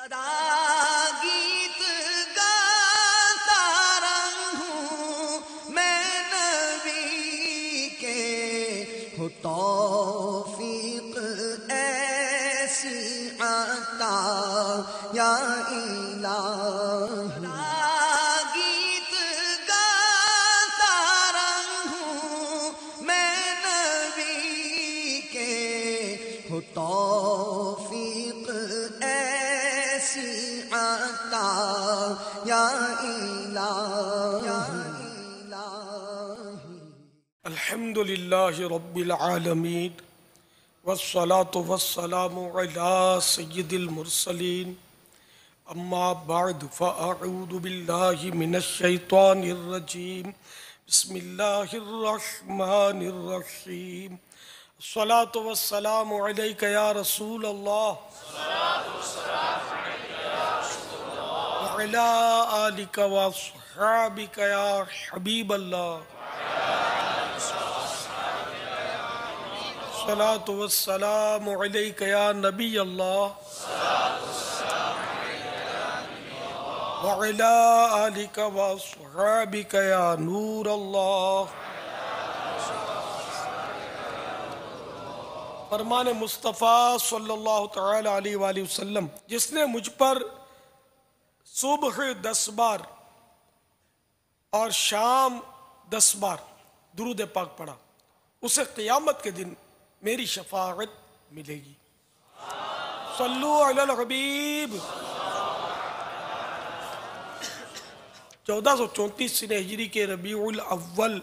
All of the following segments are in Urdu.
گیت گاتا رہوں میں نبی کے، ہو توفیق ایسی عطا یا الہی۔ گیت گاتا رہوں میں نبی کے، ہو توفیق ایسی عطا یا الہی۔ الحمد للہ رب العالمین، والصلاة والسلام علی سید المرسلین، اما بعد فاعوذ باللہ من الشیطان الرجیم، بسم اللہ الرحمن الرحیم۔ الصلاة والسلام علیک یا رسول اللہ، وعلی آلک واصحابک یا حبیب اللہ، الصلاة والسلام علیک یا نبی اللہ، وعلی آلک واصحابک یا نور اللہ۔ فرمان مصطفیٰ صلی اللہ تعالی علیہ وآلہ وسلم، جس نے مجھ پر صبح 10 بار اور شام 10 بار درود پاک پڑھا، اسے قیامت کے دن میری شفاعت ملے گی۔ صلو علی الحبیب۔ 1434 سنہ ہجری کے ربیع الاول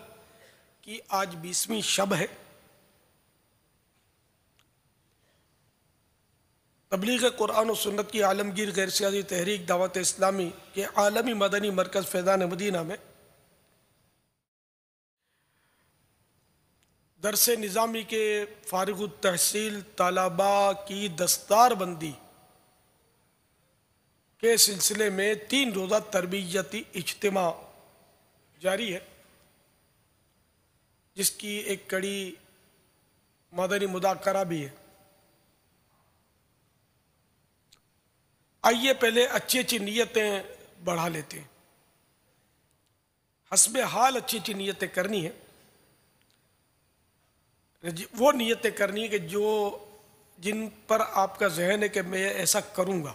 کی آج 20ویں شب ہے۔ تبلیغ قرآن و سنت کی عالمگیر غیر سیاسی تحریک دعوت اسلامی کے عالمی مدنی مرکز فیضان مدینہ میں درس نظامی کے فارغ التحصیل طلباء کی دستار بندی کے سلسلے میں 3 روزہ تربیتی اجتماع جاری ہے، جس کی ایک کڑی مدنی مذاکرہ بھی ہے۔ آئیے پہلے اچھی نیتیں بڑھا لیتے ہیں۔ حسب حال اچھی نیتیں کرنی ہیں، وہ نیتیں کرنی ہے کہ جن پر آپ کا ذہن ہے کہ میں ایسا کروں گا،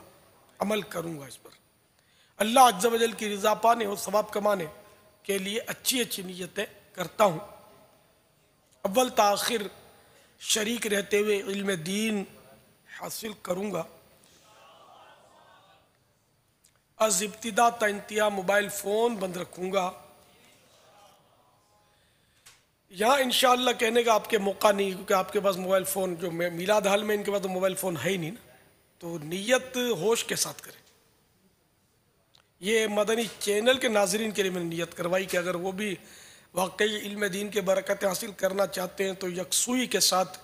عمل کروں گا اس پر، اللہ عز و جل کی رضا پانے اور ثواب کمانے کے لیے اچھی نیتیں کرتا ہوں۔ اول تاخیر شریک رہتے ہوئے علم دین حاصل کروں گا۔ از ابتدا تا انتہا موبائل فون بند رکھوں گا۔ یہاں انشاءاللہ کہنے کا آپ کے موقع نہیں، کیونکہ آپ کے پاس موبائل فون، جو میلاد حال میں ان کے پاس تو موبائل فون ہے ہی نہیں نا، تو نیت ہوش کے ساتھ کریں۔ یہ مدنی چینل کے ناظرین کے لیے میں نے نیت کروائی کہ اگر وہ بھی واقعی علم دین کے برکتیں حاصل کرنا چاہتے ہیں تو یکسوئی کے ساتھ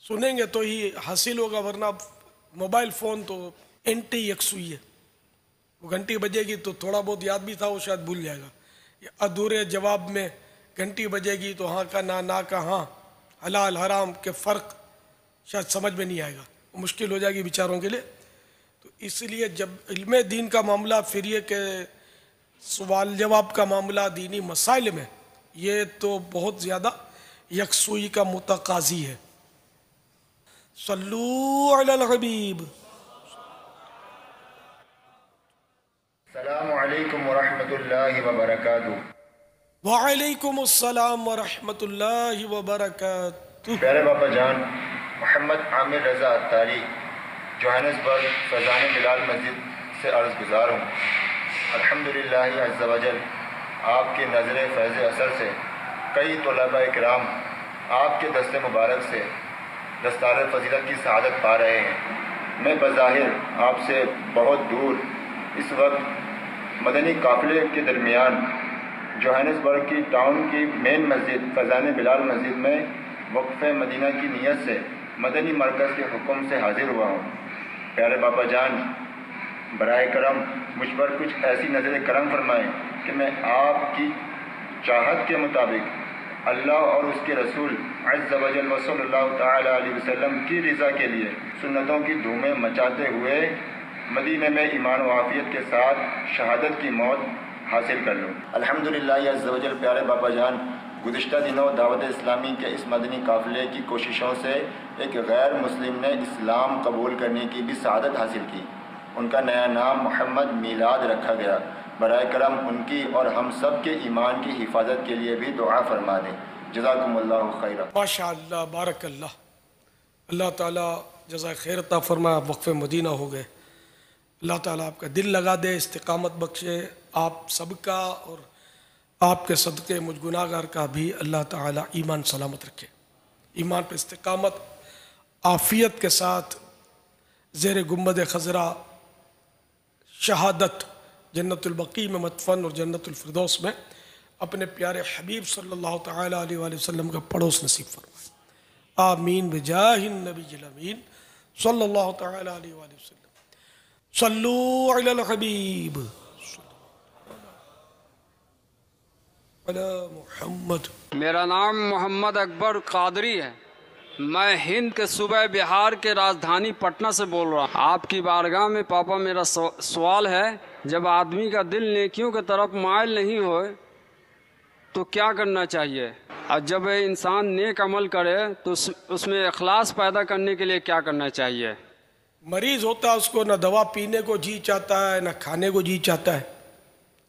سنیں گے تو ہی حاصل ہوگا، ورنہ موبائل فون تو اینٹی یکسوئی ہے۔ وہ گھنٹی بجے گی تو تھوڑا بہت یاد بھی تھا وہ شاید بھول جائے گا، ادھورے جواب میں گھنٹی بجے گی تو ہاں کا نہ کا ہاں، حلال حرام کے فرق شاید سمجھ میں نہیں آئے گا، وہ مشکل ہو جائے گی بیچاروں کے لیے۔ تو اس لیے جب علم دین کا معاملہ، پھر یہ کہ سوال جواب کا معاملہ دینی مسائل میں، یہ تو بہت زیادہ یکسوئی کا متقاضی ہے۔ صلو علی الحبیب۔ السلام علیکم ورحمۃ اللہ وبرکاتہ۔ وعلیکم السلام ورحمۃ اللہ وبرکاتہ۔ پیارے باپا جان محمد عامر رضا اتاری، جوہانسبرگ فیضان بلال مسجد سے عرض گزار ہوں۔ الحمدللہ عز و جل آپ کے نظر فیض اثر سے کئی طلباء کرام آپ کے دست مبارک سے دستار فضیلت کی سعادت پا رہے ہیں۔ میں بظاہر آپ سے بہت دور اس وقت مدنی قافلے کے درمیان جوہانسبرگ کی ٹاؤن کی مین مسجد فیضان بلال مسجد میں وقف مدینہ کی نیت سے مدنی مرکز کے حکم سے حاضر ہوا ہوں۔ پیارے باپا جان براہ کرم مجھ پر کچھ ایسی نظر کرم فرمائیں کہ میں آپ کی چاہت کے مطابق اللہ اور اس کے رسول عز و جل صلی اللہ تعالی علیہ وسلم کی رضا کے لیے سنتوں کی دھومیں مچاتے ہوئے مدینے میں ایمان و عافیت کے ساتھ شہادت کی موت حاصل کر لوں۔ الحمدللہ عز و جل پیارے باپا جان گزشتہ دنوں دعوت اسلامی کے اس مدنی قافلے کی کوششوں سے ایک غیر مسلم نے اسلام قبول کرنے کی بھی سعادت حاصل کی۔ ان کا نیا نام محمد میلاد رکھا گیا۔ برائے کرم ان کی اور ہم سب کے ایمان کی حفاظت کے لیے بھی دعا فرما دیں۔ جزاکم اللہ خیرہ۔ ماشاء اللہ، بارک اللہ، اللہ تعالیٰ جزائے خیر عطا فرما۔ وقف مدینہ ہو گئے، اللہ تعالیٰ آپ کا دل لگا دے، استقامت بخشے، آپ سب کا اور آپ کے صدقے مجھ گناہ گار کا بھی اللہ تعالیٰ ایمان سلامت رکھے، ایمان پہ استقامت عافیت کے ساتھ زیر گنبد خضرا شہادت جنت البقیع میں مدفن اور جنت الفردوس میں اپنے پیارے حبیب صلی اللہ تعالیٰ علیہ وآلہ وسلم کا پڑوس نصیب فرمائے، آمین بجاہ النبی الامین صلی اللہ تعالیٰ علیہ وآلہ وسلم۔ صلو علی الحبیب علی محمد۔ میرا نام محمد اکبر قادری ہے، میں ہند کے صوبہ بہار کے راجدھانی پٹنہ سے بول رہا ہوں۔ آپ کی بارگاہ میں پاپا میرا سوال ہے، جب آدمی کا دل نیکیوں کی طرف مائل نہیں ہوئے تو کیا کرنا چاہیے؟ اور جب انسان نیک عمل کرے تو اس میں اخلاص پیدا کرنے کے لیے کیا کرنا چاہیے؟ مریض ہوتا ہے، اس کو نہ دوا پینے کو جی چاہتا ہے نہ کھانے کو جی چاہتا ہے،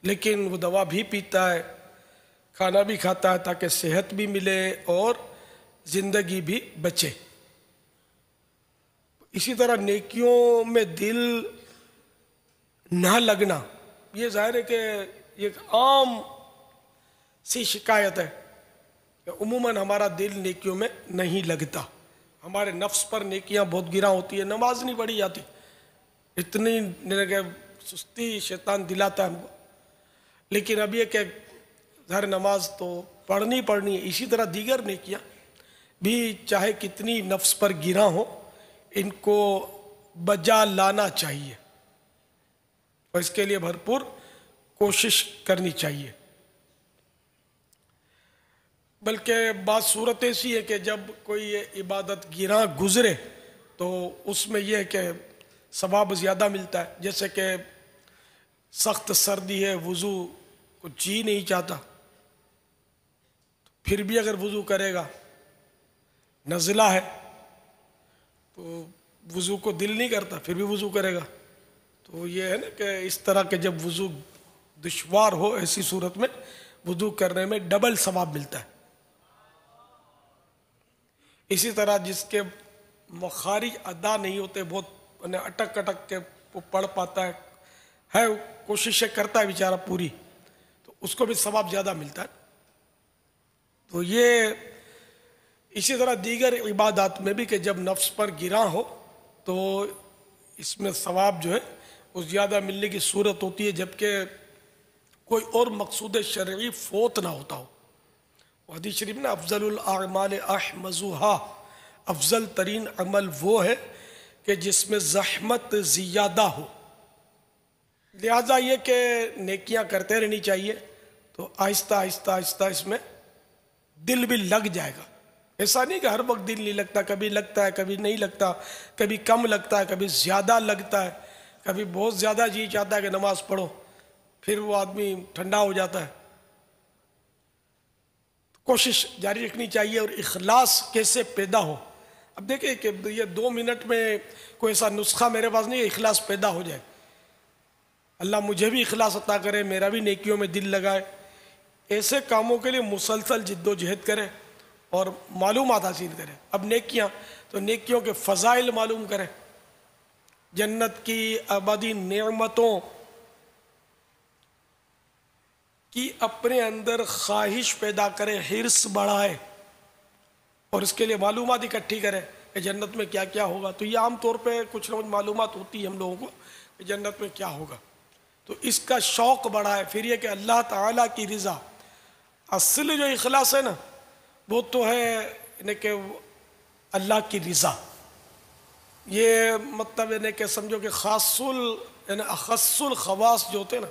لیکن وہ دوا بھی پیتا ہے، کھانا بھی کھاتا ہے تاکہ صحت بھی ملے اور زندگی بھی بچے۔ اسی طرح نیکیوں میں دل نہ لگنا، یہ ظاہر ہے کہ یہ ایک عام سی شکایت ہے کہ عموماً ہمارا دل نیکیوں میں نہیں لگتا، ہمارے نفس پر نیکیاں بہت گراں ہوتی ہے، نماز نہیں پڑھی جاتی، اتنی سستی شیطان دلاتا ہے ہم کو۔ لیکن اب یہ کہ ہر نماز تو پڑھنی ہے، اسی طرح دیگر نیکیاں بھی چاہے کتنی نفس پر گراں ہو ان کو بجا لانا چاہیے اور اس کے لیے بھرپور کوشش کرنی چاہیے۔ بلکہ بعض صورت ایسی ہے کہ جب کوئی عبادت گراں گزرے تو اس میں یہ ہے کہ ثواب زیادہ ملتا ہے، جیسے کہ سخت سردی ہے، وضو کو جی نہیں چاہتا، پھر بھی اگر وضو کرے گا، نزلہ ہے تو وضو کو دل نہیں کرتا پھر بھی وضو کرے گا، تو یہ ہے نا کہ اس طرح کے جب وضو دشوار ہو ایسی صورت میں وضو کرنے میں ڈبل ثواب ملتا ہے۔ اسی طرح جس کے مخارج ادا نہیں ہوتے، بہت اٹک کے وہ پڑھ پاتا ہے کوششیں کرتا ہے بیچارہ پوری، تو اس کو بھی ثواب زیادہ ملتا ہے۔ تو یہ اسی طرح دیگر عبادات میں بھی کہ جب نفس پر گراں ہو تو اس میں ثواب جو ہے وہ زیادہ ملنے کی صورت ہوتی ہے، جبکہ کوئی اور مقصود شرعی فوت نہ ہوتا ہو۔ حدیث شریف میں افضل الاعمال احمزها، افضل ترین عمل وہ ہے کہ جس میں زحمت زیادہ ہو، لہذا یہ کہ نیکیاں کرتے رہنی چاہیے تو آہستہ آہستہ اس میں دل بھی لگ جائے گا۔ ایسا نہیں کہ ہر وقت دل نہیں لگتا، کبھی لگتا ہے کبھی نہیں لگتا، کبھی کم لگتا ہے کبھی زیادہ لگتا ہے، کبھی بہت زیادہ جی چاہتا ہے کہ نماز پڑھو، پھر وہ آدمی ٹھنڈا ہو جاتا ہے۔ کوشش جاری رکھنی چاہیے اور اخلاص کیسے پیدا ہو۔ اب دیکھیں کہ یہ 2 منٹ میں کوئی ایسا نسخہ میرے پاس نہیں ہے اخلاص پیدا ہو جائے۔ اللہ مجھے بھی اخلاص عطا کرے، میرا بھی نیکیوں میں دل لگائے، ایسے کاموں کے لیے مسلسل جد و جہد کرے اور معلومات حاصل کرے۔ اب نیکیاں تو نیکیوں کے فضائل معلوم کرے، جنت کی ابدی نعمتوں کی اپنے اندر خواہش پیدا کرے، حرص بڑھائے اور اس کے لیے معلومات اکٹھی کرے کہ جنت میں کیا کیا ہوگا۔ تو یہ عام طور پہ کچھ نہ کچھ معلومات ہوتی ہے ہم لوگوں کو کہ جنت میں کیا ہوگا، تو اس کا شوق بڑھائے۔ پھر یہ کہ اللہ تعالیٰ کی رضا، اصل جو اخلاص ہے نا وہ تو ہے یعنی کہ اللہ کی رضا، یہ مطلب یعنی کہ سمجھو کہ یعنی اخص الخواص جو ہوتے ہیں نا،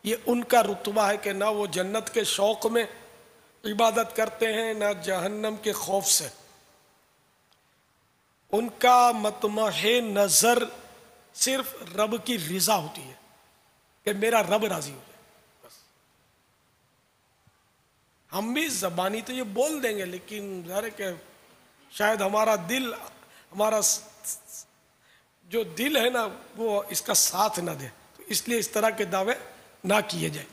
یہ ان کا رتبہ ہے کہ نہ وہ جنت کے شوق میں عبادت کرتے ہیں نہ جہنم کے خوف سے، ان کا مطمح نظر صرف رب کی رضا ہوتی ہے کہ میرا رب راضی ہو جائے. بس ہم بھی زبانی تو یہ بول دیں گے، لیکن ظاہر ہے کہ شاید ہمارا دل، ہمارا جو دل ہے نا وہ اس کا ساتھ نہ دے، تو اس لیے اس طرح کے دعوے نہ کیے جائیں.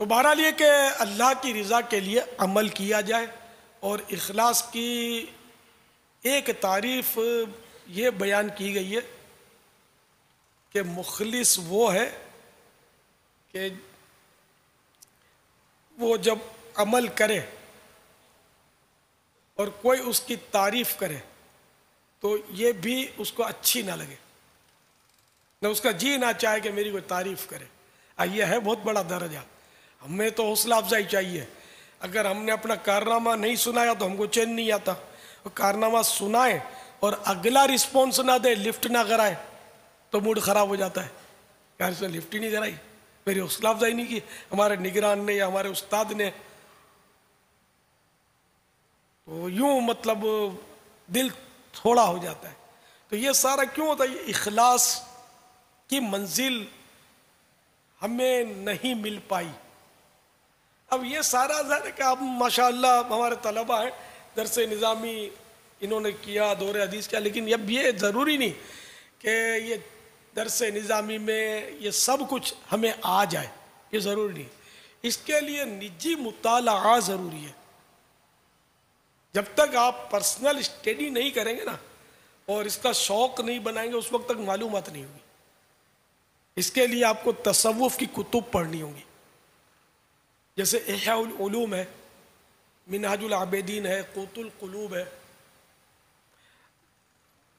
تو بہرحال یہ کہ اللہ کی رضا کے لیے عمل کیا جائے. اور اخلاص کی ایک تعریف یہ بیان کی گئی ہے کہ مخلص وہ ہے کہ وہ جب عمل کرے اور کوئی اس کی تعریف کرے تو یہ بھی اس کو اچھی نہ لگے، نہ اس کا جی نہ چاہے کہ میری کوئی تعریف کرے. یہ ہے بہت بڑا درجہ. ہمیں تو حوصلہ افزائی چاہیے. اگر ہم نے اپنا کارنامہ نہیں سنایا تو ہم کو چین نہیں آتا. کارنامہ سنائیں اور اگلا رسپونس نہ دے، لفٹ نہ کرائے تو موڈ خراب ہو جاتا ہے. یار اس نے لفٹ ہی نہیں کرائی، میری حوصلہ افزائی نہیں کی ہمارے نگران نے یا ہمارے استاد نے، تو یوں مطلب دل تھوڑا ہو جاتا ہے. تو یہ سارا کیوں ہوتا ہے؟ یہ اخلاص کی منزل ہمیں نہیں مل پائی. اب یہ سارا ظاہر ہے کہ اب ماشاءاللہ ہمارے طلبہ ہیں، درس نظامی انہوں نے کیا، دور حدیث کیا، لیکن اب یہ ضروری نہیں کہ یہ درس نظامی میں یہ سب کچھ ہمیں آ جائے، یہ ضروری نہیں. اس کے لیے نجی مطالعہ ضروری ہے. جب تک آپ پرسنل اسٹڈی نہیں کریں گے نا اور اس کا شوق نہیں بنائیں گے، اس وقت تک معلومات نہیں ہوگی. اس کے لیے آپ کو تصوف کی کتب پڑھنی ہوں گی، جیسے احیاء العلوم ہے، منہاج العابدین ہے، قوت القلوب ہے،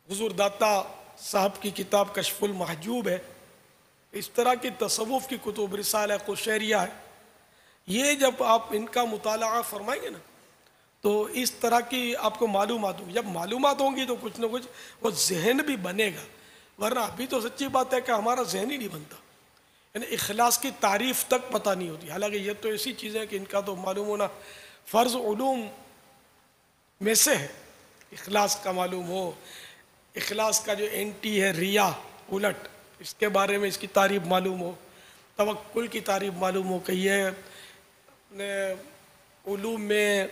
حضور داتا صاحب کی کتاب کشف المحجوب ہے. اس طرح کی تصوف کی کتب، رسالہ قشیریہ ہے. یہ جب آپ ان کا مطالعہ فرمائیں گے نا تو اس طرح کی آپ کو معلومات ہوں گی. جب معلومات ہوں گی تو کچھ نہ کچھ وہ ذہن بھی بنے گا. ورنہ ابھی تو سچی بات ہے کہ ہمارا ذہن ہی نہیں بنتا، یعنی اخلاص کی تعریف تک پتہ نہیں ہوتی. حالانکہ یہ تو ایسی چیزیں ہیں کہ ان کا تو معلوم ہونا فرض علوم میں سے ہے. اخلاص کا معلوم ہو، اخلاص کا جو اینٹی ہے ریا، الٹ، اس کے بارے میں اس کی تعریف معلوم ہو، توکل کی تعریف معلوم ہو کہ یہ علوم میں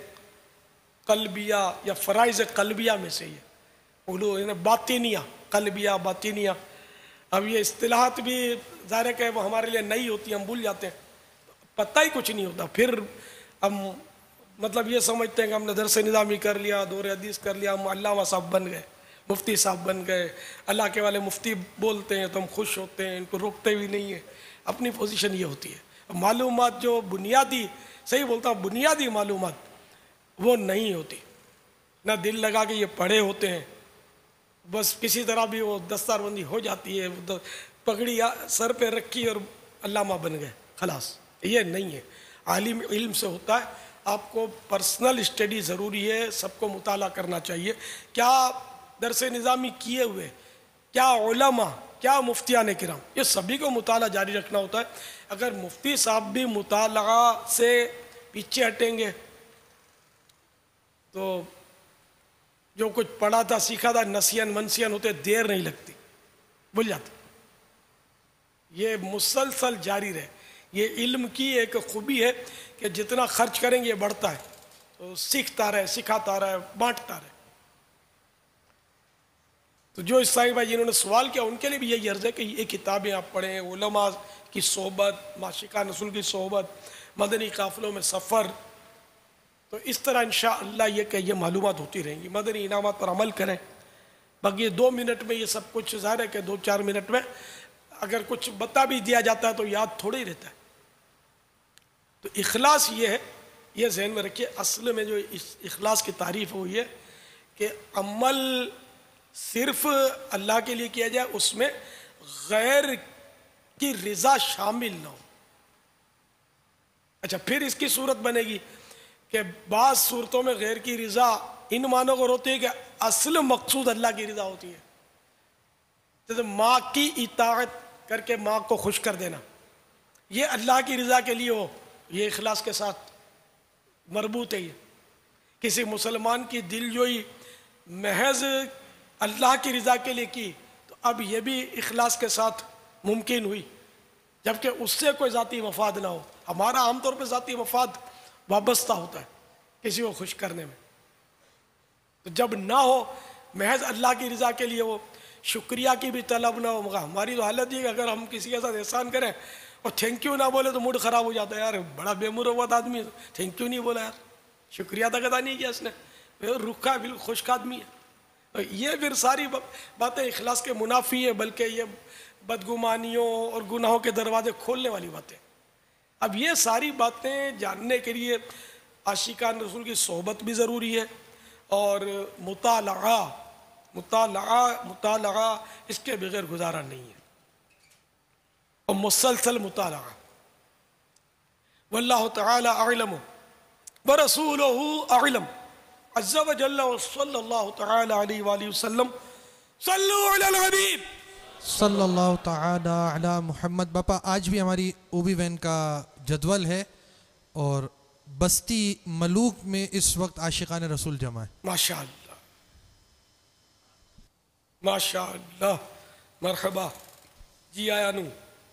قلبیہ یا فرائض قلبیہ میں سے یہ علوم یعنی باطنیہ، قلبیہ باطنیہ. اب یہ اصطلاحات بھی ظاہر ہے کہ وہ ہمارے لیے نئی ہوتی ہیں، ہم بھول جاتے ہیں، پتہ ہی کچھ نہیں ہوتا. پھر ہم مطلب یہ سمجھتے ہیں کہ ہم نے درس نظامی کر لیا، دور حدیث کر لیا، ہم علامہ صاحب بن گئے، مفتی صاحب بن گئے. اللہ کے والے مفتی بولتے ہیں تو ہم خوش ہوتے ہیں، ان کو روکتے بھی نہیں ہیں. اپنی پوزیشن یہ ہوتی ہے. معلومات جو بنیادی، صحیح بولتا ہوں، بنیادی معلومات وہ نہیں ہوتی. نہ دل لگا کے یہ پڑھے ہوتے ہیں، بس کسی طرح بھی وہ دستار بندی ہو جاتی ہے، پگڑی سر پہ رکھی اور علامہ بن گئے، خلاص. یہ نہیں ہے. عالم علم سے ہوتا ہے. آپ کو پرسنل اسٹڈی ضروری ہے، سب کو مطالعہ کرنا چاہیے. کیا درس نظامی کیے ہوئے، کیا علماء، کیا مفتیان کرام، یہ سبھی کو مطالعہ جاری رکھنا ہوتا ہے. اگر مفتی صاحب بھی مطالعہ سے پیچھے ہٹیں گے تو جو کچھ پڑھا تھا سیکھا تھا نسین منسین ہوتے دیر نہیں لگتی، بھول جاتے. یہ مسلسل جاری رہے. یہ علم کی ایک خوبی ہے کہ جتنا خرچ کریں گے یہ بڑھتا ہے، تو سیکھتا رہے، سکھاتا رہے، بانٹتا رہے. تو جو عیسائی بھائی جنہوں نے سوال کیا ان کے لیے بھی یہی عرض ہے کہ یہ کتابیں آپ پڑھیں، علماء کی صحبت، معاشقان رسول کی صحبت، مدنی قافلوں میں سفر. تو اس طرح انشاءاللہ یہ کہ یہ معلومات ہوتی رہیں گی. مدنی انعامات پر عمل کریں. باقی 2 منٹ میں یہ سب کچھ ظاہر ہے کہ 2-4 منٹ میں اگر کچھ بتا بھی دیا جاتا ہے تو یاد تھوڑا ہی رہتا ہے. تو اخلاص یہ ہے، یہ ذہن میں رکھیے. اصل میں جو اخلاص کی تعریف ہوئی ہے کہ عمل صرف اللہ کے لیے کیا جائے، اس میں غیر کی رضا شامل نہ ہو. اچھا، پھر اس کی صورت بنے گی کہ بعض صورتوں میں غیر کی رضا ان معنوں کو ہوتی ہے کہ اصل مقصود اللہ کی رضا ہوتی ہے. جیسے ماں کی اطاعت کر کے ماں کو خوش کر دینا، یہ اللہ کی رضا کے لیے ہو، یہ اخلاص کے ساتھ مربوط ہے. یہ کسی مسلمان کی دل جوئی محض اللہ کی رضا کے لیے کی تو اب یہ بھی اخلاص کے ساتھ ممکن ہوئی، جبکہ اس سے کوئی ذاتی مفاد نہ ہو۔ ہمارا عام طور پہ ذاتی مفاد وابستہ ہوتا ہے کسی کو خوش کرنے میں، تو جب نہ ہو محض اللہ کی رضا کے لیے، وہ شکریہ کی بھی طلب نہ ہو، مگر ہماری تو حالت یہ کہ اگر ہم کسی کے ساتھ احسان کریں اور تھینک یو نہ بولے تو موڈ خراب ہو جاتا ہے، یار بڑا بے مروت آدمی ہے، تھینک یو نہیں بولا، یار شکریہ تک ادا نہیں کیا اس نے، رکھا بالکل خشک آدمی ہے۔ یہ پھر ساری باتیں اخلاص کے منافی ہیں، بلکہ یہ بدگمانیوں اور گناہوں کے دروازے کھولنے والی باتیں۔ اب یہ ساری باتیں جاننے کے لیے عاشقان رسول کی صحبت بھی ضروری ہے، اور مطالعہ اس کے بغیر گزارا نہیں ہے، اور مسلسل مطالعہ۔ واللہ تعالی اعلم ورسولہ اعلم عز وجل وصلی اللہ تعالی علیہ وآلہ وسلم۔ صلو علی الحبیب صلی اللہ تعالی علی محمد۔ باپا آج بھی ہماری اوبی وین کا جدول ہے، اور بستی ملوک میں اس وقت عاشقان رسول جمع ہے۔ ماشاءاللہ ماشاءاللہ، مرحبا جی آیا نو،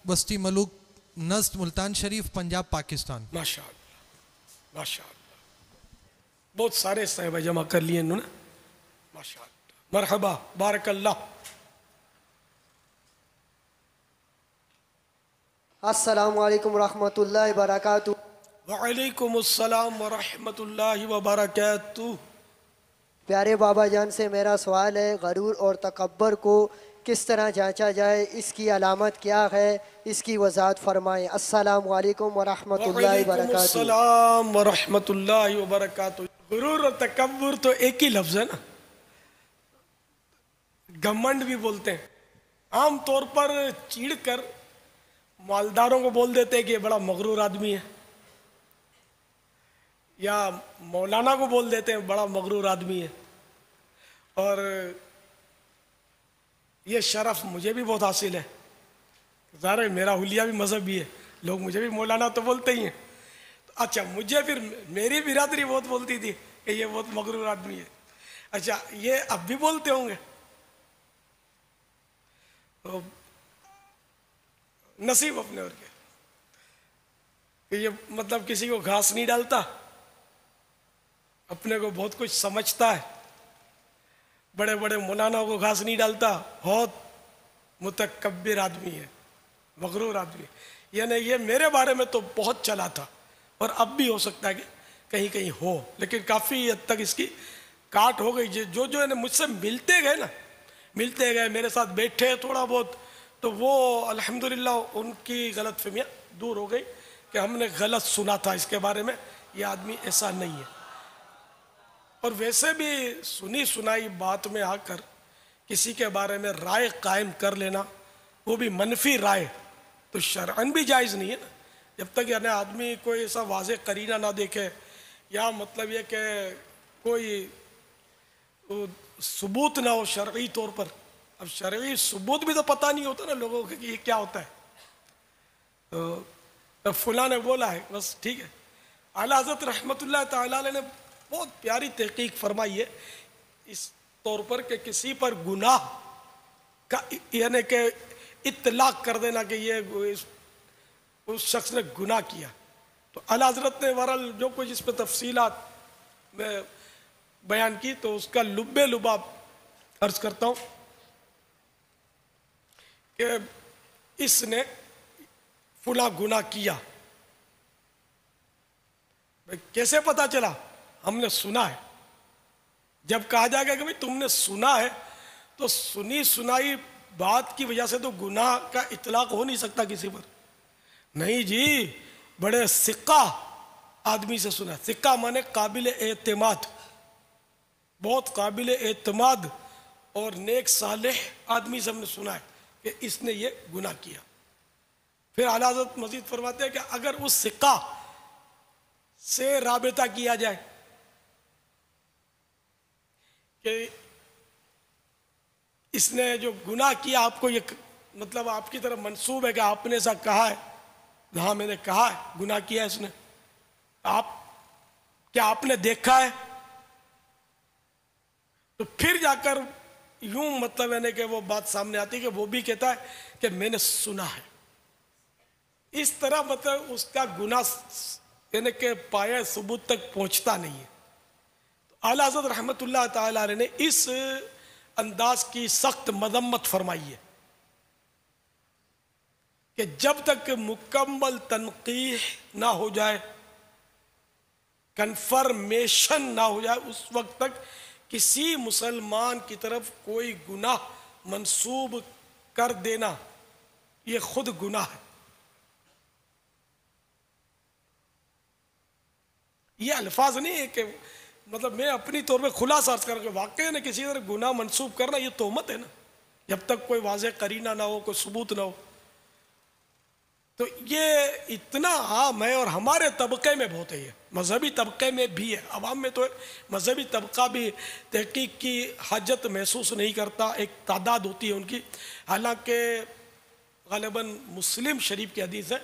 بستی ملوک نزد ملتان شریف، پنجاب، پاکستان۔ ماشاءاللہ ماشاءاللہ، بہت سارے صاحبہ جمع کر لیے انہوں نے، ماشاءاللہ، مرحبا، بارک اللہ۔ السلام علیکم ورحمۃ اللہ وبرکاتہ۔ وعلیکم السلام ورحمۃ اللہ وبرکاتہ۔ پیارے بابا جان سے میرا سوال ہے، غرور اور تکبر کو کس طرح جانچا جائے، اس کی علامت کیا ہے، اس کی وضاحت فرمائیں۔ السلام علیکم ورحمۃ اللہ وعلیکم وبرکاتہ۔ السلام ورحمۃ اللہ وبرکاتہ۔ غرور اور تکبر تو ایک ہی لفظ ہے نا، گھمنڈ بھی بولتے ہیں، عام طور پر چیڑ کر مالداروں کو بول دیتے ہیں کہ یہ بڑا مغرور آدمی ہے، یا مولانا کو بول دیتے ہیں بڑا مغرور آدمی ہے، اور یہ شرف مجھے بھی بہت حاصل ہے، ظاہر ہے میرا حلیہ بھی مذہبی ہے، لوگ مجھے بھی مولانا تو بولتے ہی ہیں، اچھا مجھے پھر میری برادری بہت بولتی تھی کہ یہ بہت مغرور آدمی ہے، اچھا یہ اب بھی بولتے ہوں گے، تو نصیب اپنے اور کیا کہ یہ مطلب کسی کو گھاس نہیں ڈالتا، اپنے کو بہت کچھ سمجھتا ہے، بڑے بڑے مولانا کو گھاس نہیں ڈالتا، بہت متکبر آدمی ہے، مغرور آدمی ہے، یعنی یہ میرے بارے میں تو بہت چلا تھا، اور اب بھی ہو سکتا ہے کہ کہیں کہیں ہو، لیکن کافی حد تک اس کی کاٹ ہو گئی۔ جو مجھ سے ملتے گئے میرے ساتھ بیٹھے تھوڑا بہت، تو وہ الحمدللہ ان کی غلط فہمیاں دور ہو گئی کہ ہم نے غلط سنا تھا اس کے بارے میں، یہ آدمی ایسا نہیں ہے۔ اور ویسے بھی سنی سنائی بات میں آ کر کسی کے بارے میں رائے قائم کر لینا، وہ بھی منفی رائے، تو شرعاً بھی جائز نہیں ہے نا، جب تک یعنی آدمی کوئی ایسا واضح قرینہ نہ دیکھے، یا مطلب یہ کہ کوئی ثبوت نہ ہو شرعی طور پر۔ اب شرعی ثبوت بھی تو پتہ نہیں ہوتا نا لوگوں کو کہ یہ کیا ہوتا ہے، تو فلاں نے بولا ہے بس ٹھیک ہے۔ اعلیٰ حضرت رحمۃ اللہ تعالیٰ علیہ نے بہت پیاری تحقیق فرمائی ہے اس طور پر کہ کسی پر گناہ کا یعنی کہ اطلاق کر دینا کہ یہ اس شخص نے گناہ کیا، تو اعلیٰ حضرت نے بہرحال جو کچھ اس پہ تفصیلات میں بیان کی، تو اس کا لب لباب عرض کرتا ہوں کہ اس نے فلاں گناہ کیا۔ کیسے پتا چلا؟ ہم نے سنا ہے۔ جب کہا جائے گا کہ بھئی تم نے سنا ہے، تو سنی سنائی بات کی وجہ سے تو گناہ کا اطلاق ہو نہیں سکتا کسی پر، نہیں جی، بڑے ثقہ آدمی سے سنا۔ ثقہ مانے قابل اعتماد، بہت قابل اعتماد اور نیک صالح آدمی سے ہم نے سنا ہے کہ اس نے یہ گناہ کیا۔ پھر اعلیٰ حضرت مزید فرماتے ہیں کہ اگر اس ثقہ سے رابطہ کیا جائے کہ اس نے جو گناہ کیا آپ کو یہ مطلب آپ کی طرف منسوب ہے کہ آپ نے ایسا کہا ہے، ہاں میں نے کہا ہے گناہ کیا ہے اس نے، کیا آپ نے دیکھا ہے؟ تو پھر جا کر یوں مطلب یعنی کہ وہ بات سامنے آتی ہے کہ وہ بھی کہتا ہے کہ میں نے سنا ہے. اس طرح مطلب اس کا گناہ یعنی کہ پایہ ثبوت تک پہنچتا نہیں ہے. اعلیٰ حضرت رحمۃ اللہ تعالی علیہ نے اس انداز کی سخت مذمت فرمائی ہے کہ جب تک مکمل تنقیح نہ ہو جائے، کنفرمیشن نہ ہو جائے، اس وقت تک کسی مسلمان کی طرف کوئی گناہ منسوب کر دینا یہ خود گناہ ہے. یہ الفاظ نہیں ہے کہ مطلب میں اپنی طور پہ خلاصہ عرض کروں کہ واقعی نے کسی طرح گناہ منسوب کرنا یہ تہمت ہے نا، جب تک کوئی واضح قرینہ نہ ہو، کوئی ثبوت نہ ہو. تو یہ اتنا عام ہے اور ہمارے طبقے میں بہت ہے، یہ مذہبی طبقے میں بھی ہے. عوام میں تو مذہبی طبقہ بھی تحقیق کی حاجت محسوس نہیں کرتا، ایک تعداد ہوتی ہے ان کی. حالانکہ غالباً مسلم شریف کی حدیث ہے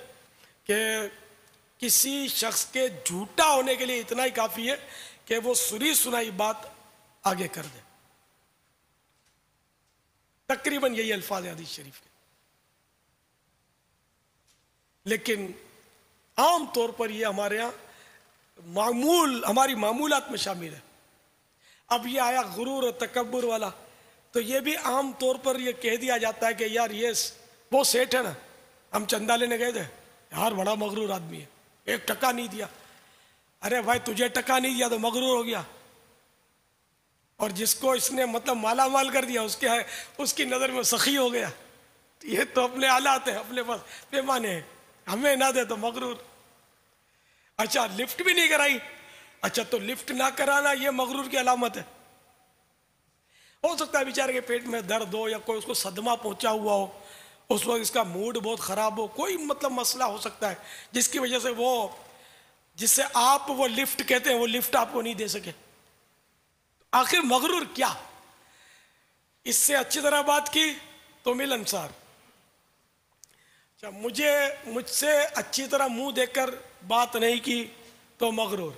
کہ کسی شخص کے جھوٹا ہونے کے لیے اتنا ہی کافی ہے کہ وہ سنی سنائی بات آگے کر دے. تقریباً یہی الفاظ ہے حدیث شریف کے. لیکن عام طور پر یہ ہمارے ہاں ہماری معمولات میں شامل ہے. اب یہ آیا غرور اور تکبر والا، تو یہ بھی عام طور پر یہ کہہ دیا جاتا ہے کہ یار یہ وہ سیٹ ہے نا، ہم چندہ لینے گئے تھے، یار بڑا مغرور آدمی ہے، 1 ٹکا نہیں دیا. ارے بھائی تجھے ٹکا نہیں دیا تو مغرور ہو گیا، اور جس کو اس نے مطلب مالا مال کر دیا اس کی نظر میں سخی ہو گیا. یہ تو اپنے آلات ہیں، اپنے پاس پیمانے ہیں، ہمیں نہ دے تو مغرور. اچھا لفٹ بھی نہیں کرائی، اچھا تو لفٹ نہ کرانا یہ مغرور کی علامت ہے. ہو سکتا ہے بیچارے کے پیٹ میں درد ہو یا کوئی اس کو صدمہ پہنچا ہوا ہو، اس وقت اس کا موڈ بہت خراب ہو، کوئی مطلب مسئلہ ہو سکتا ہے جس کی وجہ سے جس سے آپ وہ لفٹ کہتے ہیں وہ لفٹ آپ کو نہیں دے سکے. آخر مغرور کیا؟ اس سے اچھی طرح بات کی تو ملنسار. مجھ سے اچھی طرح منہ دے کر بات نہیں کی تو مغرور.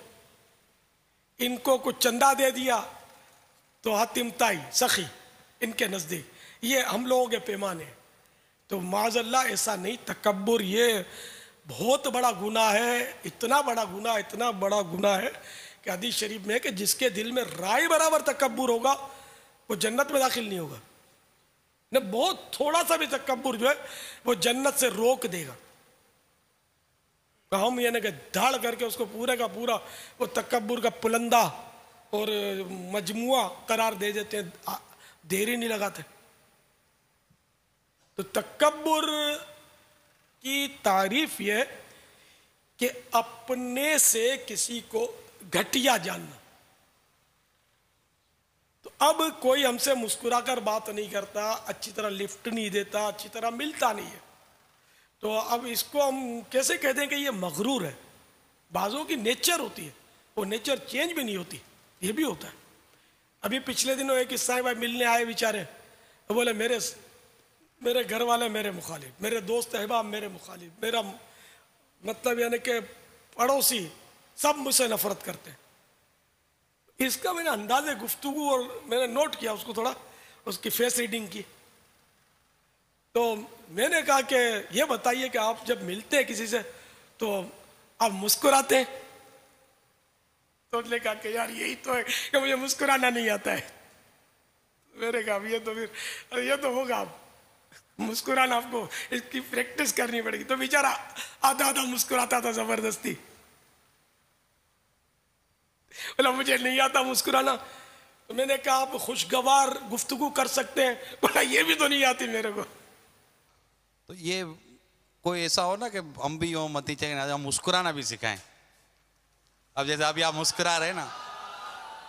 ان کو کچھ چندہ دے دیا تو حاتم تائی سخی ان کے نزدیک. یہ ہم لوگوں کے پیمانے. تو معاذ اللہ ایسا نہیں. تکبر یہ بہت بڑا گناہ ہے، اتنا بڑا گناہ ہے کہ حدیث شریف میں ہے کہ جس کے دل میں رائے برابر تکبر ہوگا وہ جنت میں داخل نہیں ہوگا. بہت تھوڑا سا بھی تکبر جو ہے وہ جنت سے روک دے گا. ہم یعنی کہ دھاڑ کر کے اس کو پورے کا پورا وہ تکبر کا پلندہ اور مجموعہ قرار دے دیتے ہیں، دیر ہی نہیں لگاتے. تو تکبر کی تعریف یہ کہ اپنے سے کسی کو گھٹیا جاننا. تو اب کوئی ہم سے مسکرا کر بات نہیں کرتا، اچھی طرح لفٹ نہیں دیتا، اچھی طرح ملتا نہیں ہے، تو اب اس کو ہم کیسے کہہ دیں کہ یہ مغرور ہے؟ بعضوں کی نیچر ہوتی ہے، وہ نیچر چینج بھی نہیں ہوتی، یہ بھی ہوتا ہے. ابھی پچھلے دنوں ایک عیسائی بھائی ملنے آئے بیچارے، وہ بولے میرے گھر والے میرے مخالف، میرے دوست احباب میرے مخالف، میرا مطلب یعنی کہ پڑوسی سب مجھ سے نفرت کرتے ہیں. اس کا میں نے انداز گفتگو اور میں نے نوٹ کیا اس کو، تھوڑا اس کی فیس ریڈنگ کی. تو میں نے کہا کہ یہ بتائیے کہ آپ جب ملتے ہیں کسی سے تو آپ مسکراتے ہیں؟ تو اس نے کہا کہ یار یہی تو ہے کہ مجھے مسکرانا نہیں آتا ہے. میں نے کہا یہ تو ہوگا، آپ مسکرانا آپ کو اس کی پریکٹس کرنی پڑے گی. تو بیچارہ آدھا مسکراتا تھا زبردستی. بولا مجھے نہیں آتا مسکرانا. تو میں نے کہا آپ خوشگوار گفتگو کر سکتے ہیں؟ بولا یہ بھی تو نہیں آتی میرے کو. تو یہ کوئی ایسا ہو نا کہ ہم بھی یوں متی چاہیے ہم مسکرانا بھی سکھائیں. اب جیسے ابھی آپ مسکرا رہے نا،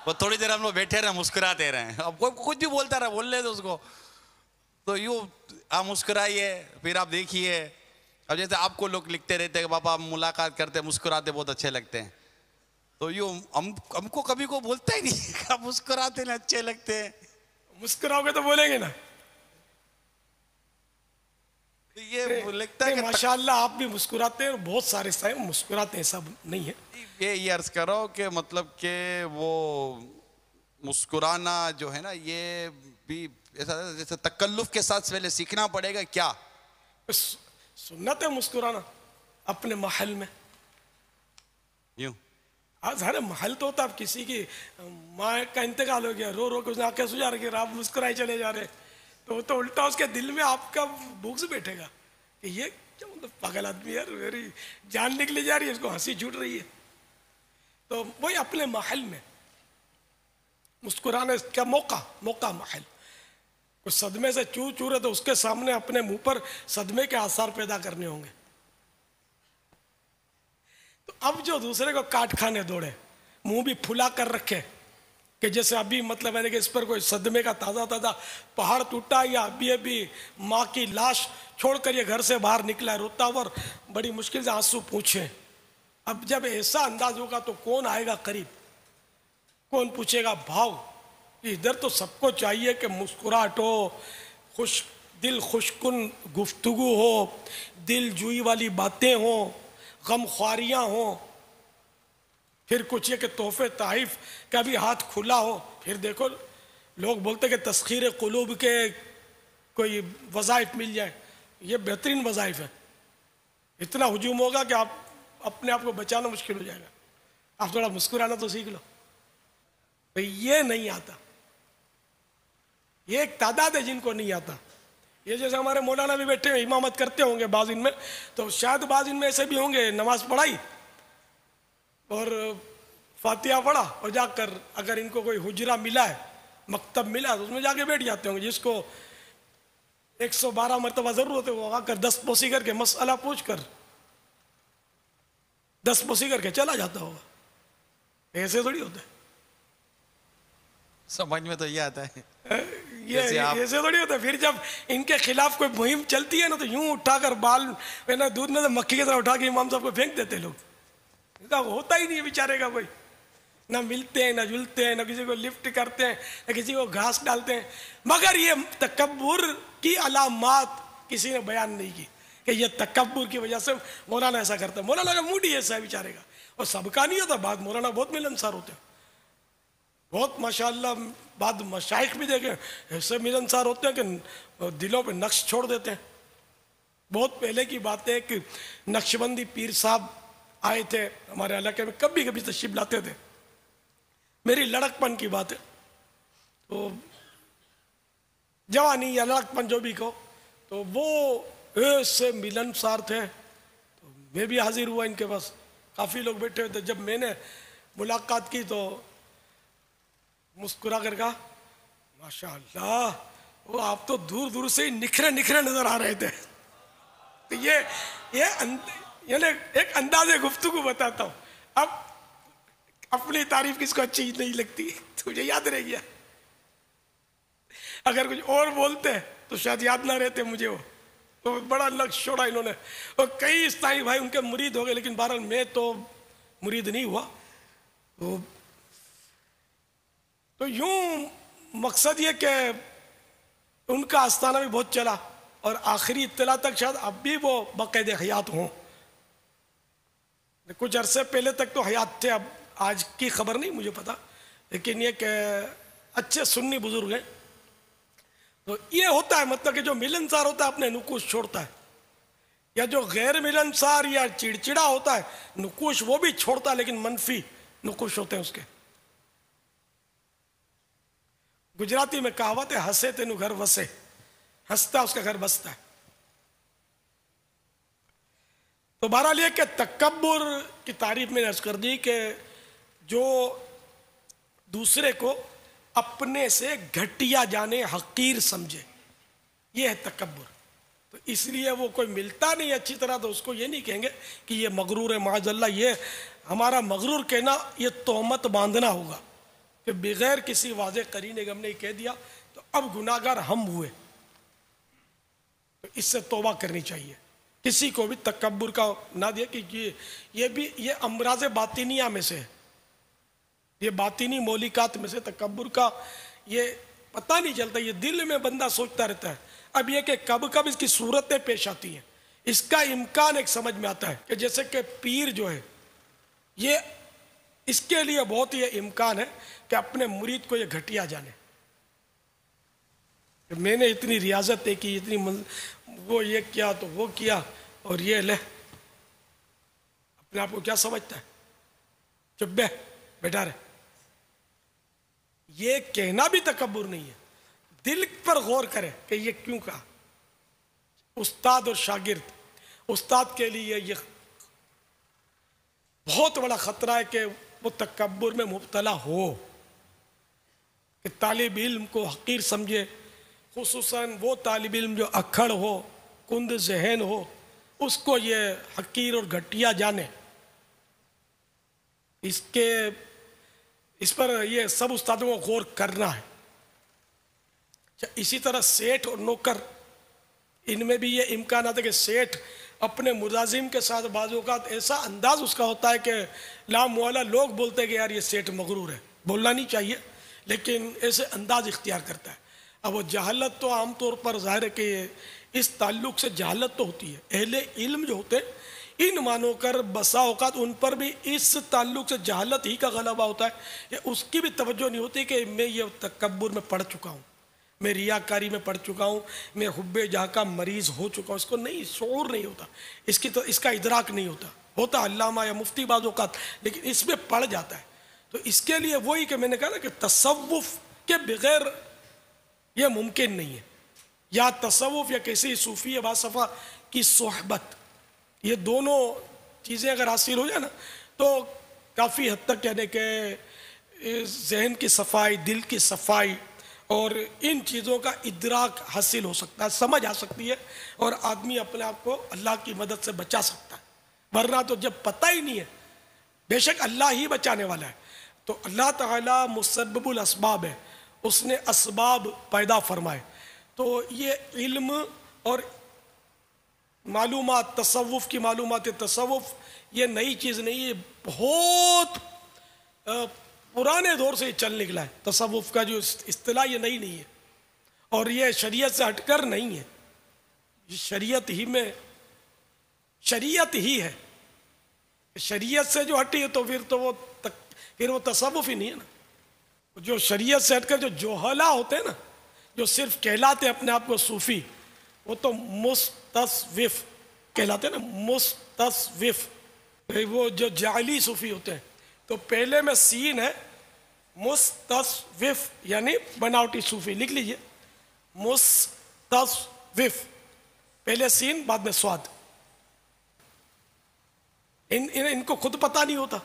وہ تھوڑی دیر ہم لوگ بیٹھے رہے مسکراتے رہے. اب کوئی کچھ بھی بولتا رہا، بول لے تو اس کو تو یوں آپ مسکرائیے، پھر آپ دیکھیے. اب جیسے آپ کو لوگ لکھتے رہتے ہیں کہ پاپا آپ ملاقات کرتے مسکراتے بہت اچھے لگتے ہیں، تو یوں ہم کو کبھی کو بولتا ہی نہیں آپ مسکراتے ہیں اچھے لگتے ہیں. مسکراؤ گے تو بولیں گے نا. یہ لگتا ہے کہ ماشاءاللہ آپ بھی مسکراتے ہیں، بہت سارے مسکراتے ہیں، سب نہیں ہے. یہ عرض کرو کہ مطلب کہ وہ مسکرانا جو ہے نا یہ بھی ایسا جیسے تکلف کے ساتھ پہلے سیکھنا پڑے گا کیا؟ سنت ہے مسکرانا اپنے محل میں. یوں آج ہر محل تو ہوتا. اب کسی کی ماں کا انتقال ہو گیا, رو رو کے اس نے آنکھیں سجا رکھی, آپ مسکرائے چلے جا رہے, تو وہ تو الٹا اس کے دل میں آپ کا بغض بیٹھے گا کہ یہ کیا مطلب پاگل آدمی ہے, میری جان نکلی جا رہی ہے, اس کو ہنسی چھوٹ رہی ہے. تو وہی اپنے محل میں مسکرانے کا موقع محل. کوئی صدمے سے چور ہے تو اس کے سامنے اپنے منہ پر صدمے کے آثار پیدا کرنے ہوں گے. تو اب جو دوسرے کو کاٹ کھانے دوڑے, منہ بھی پھلا کر رکھے کہ جیسے ابھی مطلب ہے کہ اس پر کوئی صدمے کا تازہ پہاڑ ٹوٹا, یا ابھی ماں کی لاش چھوڑ کر یہ گھر سے باہر نکلا ہے روتا ہوا, بڑی مشکل سے آنسو پوچھے. اب جب ایسا انداز ہوگا تو کون آئے گا قریب, کون پوچھے گا بھاؤ. ادھر تو سب کو چاہیے کہ مسکراہٹ ہو, دل خوشکن گفتگو ہو, دل جوئی والی باتیں ہوں, غم خواریاں ہوں, پھر کچھ یہ کہ تحفے تحائف کا بھی ہاتھ کھلا ہو. پھر دیکھو لوگ بولتے کہ تسخیر قلوب کے کوئی وظائف مل جائے, یہ بہترین وظائف ہے. اتنا ہجوم ہوگا کہ آپ اپنے آپ کو بچانا مشکل ہو جائے گا. آپ تھوڑا مسکرانا تو سیکھ لو. یہ نہیں آتا, یہ ایک تعداد ہے جن کو نہیں آتا. یہ جیسے ہمارے مولانا بھی بیٹھے ہیں, امامت کرتے ہوں گے بعض ان میں, تو شاید بعض ان میں ایسے بھی ہوں گے نماز پڑھائی اور فاتحہ پڑھا اور جا کر اگر ان کو کوئی حجرہ ملا ہے, مکتب ملا ہے, تو اس میں جا کے بیٹھ جاتے ہوں گے. جس کو 112 مرتبہ ضرورت ہے وہ آ کر 10 پوسی کر کے مسئلہ پوچھ کر 10 پوسی کر کے چلا جاتا ہوگا. ایسے تھوڑی ہوتا ہے. سمجھ میں تو یہ آتا ہے یہ ایسے تھوڑی ہوتا ہے. پھر جب ان کے خلاف کوئی مہم چلتی ہے نا, تو یوں اٹھا کر بال دودھ میں سے مکھی کی طرح اٹھا کے امام صاحب کو پھینک دیتے لوگ. ہوتا ہی نہیں بیچارے کا کوئی, نہ ملتے ہیں نہ جلتے ہیں, نہ کسی کو لفٹ کرتے ہیں, نہ کسی کو گھاس ڈالتے ہیں. مگر یہ تکبر کی علامات کسی نے بیان نہیں کی کہ یہ تکبر کی وجہ سے مولانا ایسا کرتا ہے. مولانا کا موڈ ہی ایسا ہے بیچارے کا, اور سب کا نہیں ہوتا. بعد مولانا بہت ملنسار ہوتے ہیں, بہت ماشاءاللہ. بعد مشائخ بھی دیکھیں ایسے ملنسار ہوتے ہیں کہ دلوں پہ نقش چھوڑ دیتے ہیں. بہت پہلے کی بات ہے کہ نقشبندی پیر صاحب آئے تھے ہمارے علاقے میں, کبھی کبھی تشریف لاتے تھے. میری لڑکپن کی بات ہے, تو جوانی یا لڑکپن جو بھی کہو, تو وہ ایسے ملنسار تھے. تو میں بھی حاضر ہوا ان کے پاس, کافی لوگ بیٹھے ہوئے تھے. جب میں نے ملاقات کی تو مسکرا کر کہا ماشاءاللہ, وہ آپ تو دور دور سے ہی نکھرے نظر آ رہے تھے. تو یہ یعنی ایک انداز گفتگو بتاتا ہوں. اب اپنی تعریف کس کو اچھی نہیں لگتی, تجھے یاد رہ گیا. اگر کچھ اور بولتے تو شاید یاد نہ رہتے مجھے. وہ تو بڑا لفظ چھوڑا انہوں نے, اور کئی استائی بھائی ان کے مرید ہو گئے, لیکن بہرحال میں تو مرید نہیں ہوا. تو یوں مقصد یہ کہ ان کا آستانہ بھی بہت چلا, اور آخری اطلاع تک شاید اب بھی وہ باقاعدہ حیات ہوں. کچھ عرصے پہلے تک تو حیات تھے, اب آج کی خبر نہیں مجھے پتا, لیکن یہ کہ اچھے سنی بزرگ ہیں. تو یہ ہوتا ہے مطلب کہ جو ملنسار ہوتا ہے اپنے نقوش چھوڑتا ہے, یا جو غیر ملنسار یا چڑچڑا ہوتا ہے نقوش وہ بھی چھوڑتا ہے, لیکن منفی نقوش ہوتے ہیں اس کے. گجراتی میں کہاوت ہے, ہنسے تینو گھر وسے, ہنستا اس کا گھر بستا ہے. تو بہرحال یہ کہ تکبر کی تعریف میں نے عرض کر دی کہ جو دوسرے کو اپنے سے گھٹیا جانے, حقیر سمجھے, یہ ہے تکبر. تو اس لیے وہ کوئی ملتا نہیں اچھی طرح تو اس کو یہ نہیں کہیں گے کہ یہ مغرور ہے. معاذ اللہ, یہ ہمارا مغرور کہنا یہ تہمت باندھنا ہوگا کہ بغیر کسی واضح قرینے کے ہم نے کہہ دیا تو اب گناہگار ہم ہوئے. تو اس سے توبہ کرنی چاہیے. کسی کو بھی تکبر کا نہ دیا کہ یہ بھی یہ امراض باطنیہ میں سے ہے, یہ باطنی مولیکات میں سے تکبر کا یہ پتہ نہیں چلتا, یہ دل میں بندہ سوچتا رہتا ہے. اب یہ کہ کب کب اس کی صورتیں پیش آتی ہیں, اس کا امکان ایک سمجھ میں آتا ہے کہ جیسے کہ پیر جو ہے یہ اس کے لیے بہت ہی امکان ہے کہ اپنے مرید کو یہ گھٹیا جانے. کہ میں نے اتنی ریاضتیں کی، اتنی وہ یہ کیا تو وہ کیا، اور یہ لے اپنے آپ کو کیا سمجھتا ہے، چپ بیٹھا رہے. یہ کہنا بھی تکبر نہیں ہے. دل پر غور کرے کہ یہ کیوں کہا. استاد اور شاگرد، استاد کے لیے یہ بہت بڑا خطرہ ہے کہ وہ تکبر میں مبتلا ہو، کہ طالب علم کو حقیر سمجھے، خصوصاً وہ طالب علم جو اکھڑ ہو، کند ذہن ہو، اس کو یہ حقیر اور گھٹیا جانے. اس پر یہ سب استادوں کو غور کرنا ہے. اسی طرح سیٹھ اور نوکر، ان میں بھی یہ امکانات ہے کہ سیٹھ اپنے ملازم کے ساتھ بعض اوقات ایسا انداز اس کا ہوتا ہے کہ لامعالا لوگ بولتے ہیں کہ یار یہ سیٹھ مغرور ہے، بولنا نہیں چاہیے، لیکن ایسے انداز اختیار کرتا ہے. اب وہ جہالت تو عام طور پر ظاہر ہے کہ اس تعلق سے جہالت تو ہوتی ہے. اہل علم جو ہوتے ہیں ان مانو کر بسا اوقات ان پر بھی اس تعلق سے جہالت ہی کا غلبہ ہوتا ہے، یا اس کی بھی توجہ نہیں ہوتی کہ میں یہ تکبر میں پڑھ چکا ہوں، میں ریاکاری میں پڑھ چکا ہوں، میں حب جاہ کا مریض ہو چکا ہوں. اس کو نہیں، شعور نہیں ہوتا، اس کا ادراک نہیں ہوتا علامہ یا مفتی بعض اوقات، لیکن اس میں پڑ جاتا ہے. تو اس کے لیے وہی کہ میں نے کہا نا کہ تصوف کے بغیر یہ ممکن نہیں ہے. یا تصوف یا کسی صوفی باصفا کی صحبت، یہ دونوں چیزیں اگر حاصل ہو جائے نا تو کافی حد تک یعنی کہ ذہن کی صفائی، دل کی صفائی اور ان چیزوں کا ادراک حاصل ہو سکتا ہے، سمجھ آ سکتی ہے، اور آدمی اپنے آپ کو اللہ کی مدد سے بچا سکتا ہے. ورنہ تو جب پتہ ہی نہیں ہے، بے شک اللہ ہی بچانے والا ہے، تو اللہ تعالیٰ مسبب الاسباب ہے، اس نے اسباب پیدا فرمائے. تو یہ علم اور معلومات، تصوف کی معلومات، تصوف یہ نئی چیز نہیں ہے، بہت پرانے دور سے یہ چل نکلا ہے. تصوف کا جو اصطلاح یہ نئی نہیں ہے، اور یہ شریعت سے ہٹ کر نہیں ہے، یہ شریعت ہی ہے. شریعت سے جو ہٹی ہے تو پھر وہ تصوف ہی نہیں ہے نا. جو شریعت سے ہٹ کر جو جوہلا ہوتے ہیں نا، جو صرف کہلاتے ہیں اپنے آپ کو صوفی، وہ تو مستصوف کہلاتے ہیں نا، مستصوف. وہ جو جعلی صوفی ہوتے ہیں، تو پہلے میں سین ہے، مستصوف یعنی بناوٹی صوفی، لکھ لیجئے مستصوف، پہلے سین بعد میں سواد. ان کو خود پتہ نہیں ہوتا.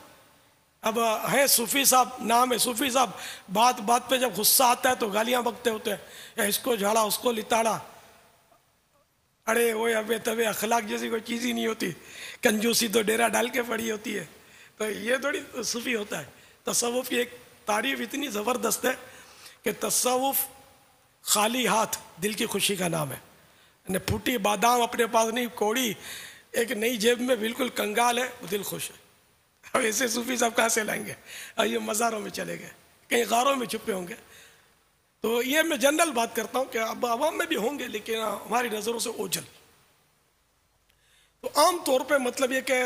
اب ہے صوفی صاحب، نام ہے صوفی صاحب، بات پہ جب غصہ آتا ہے تو گالیاں بکتے ہوتے ہیں، یا اس کو جھاڑا اس کو لتاڑا. ارے وہ ابے تبے اخلاق جیسی کوئی چیز ہی نہیں ہوتی، کنجوسی تو ڈیرا ڈال کے پڑی ہوتی ہے. تو یہ تھوڑی صوفی ہوتا ہے. تصوف کی ایک تعریف اتنی زبردست ہے کہ تصوف خالی ہاتھ دل کی خوشی کا نام ہے. پھوٹی بادام اپنے پاس نہیں، کوڑی ایک نئی جیب میں بالکل کنگال ہے، وہ دل خوش ہے. اب ایسے صوفی صاحب کہاں سے لائیں گے؟ یہ مزاروں میں چلے گئے، کہیں غاروں میں چھپے ہوں گے. تو یہ میں جنرل بات کرتا ہوں کہ اب عوام میں بھی ہوں گے، لیکن ہماری نظروں سے اوجھل. تو عام طور پہ مطلب یہ کہ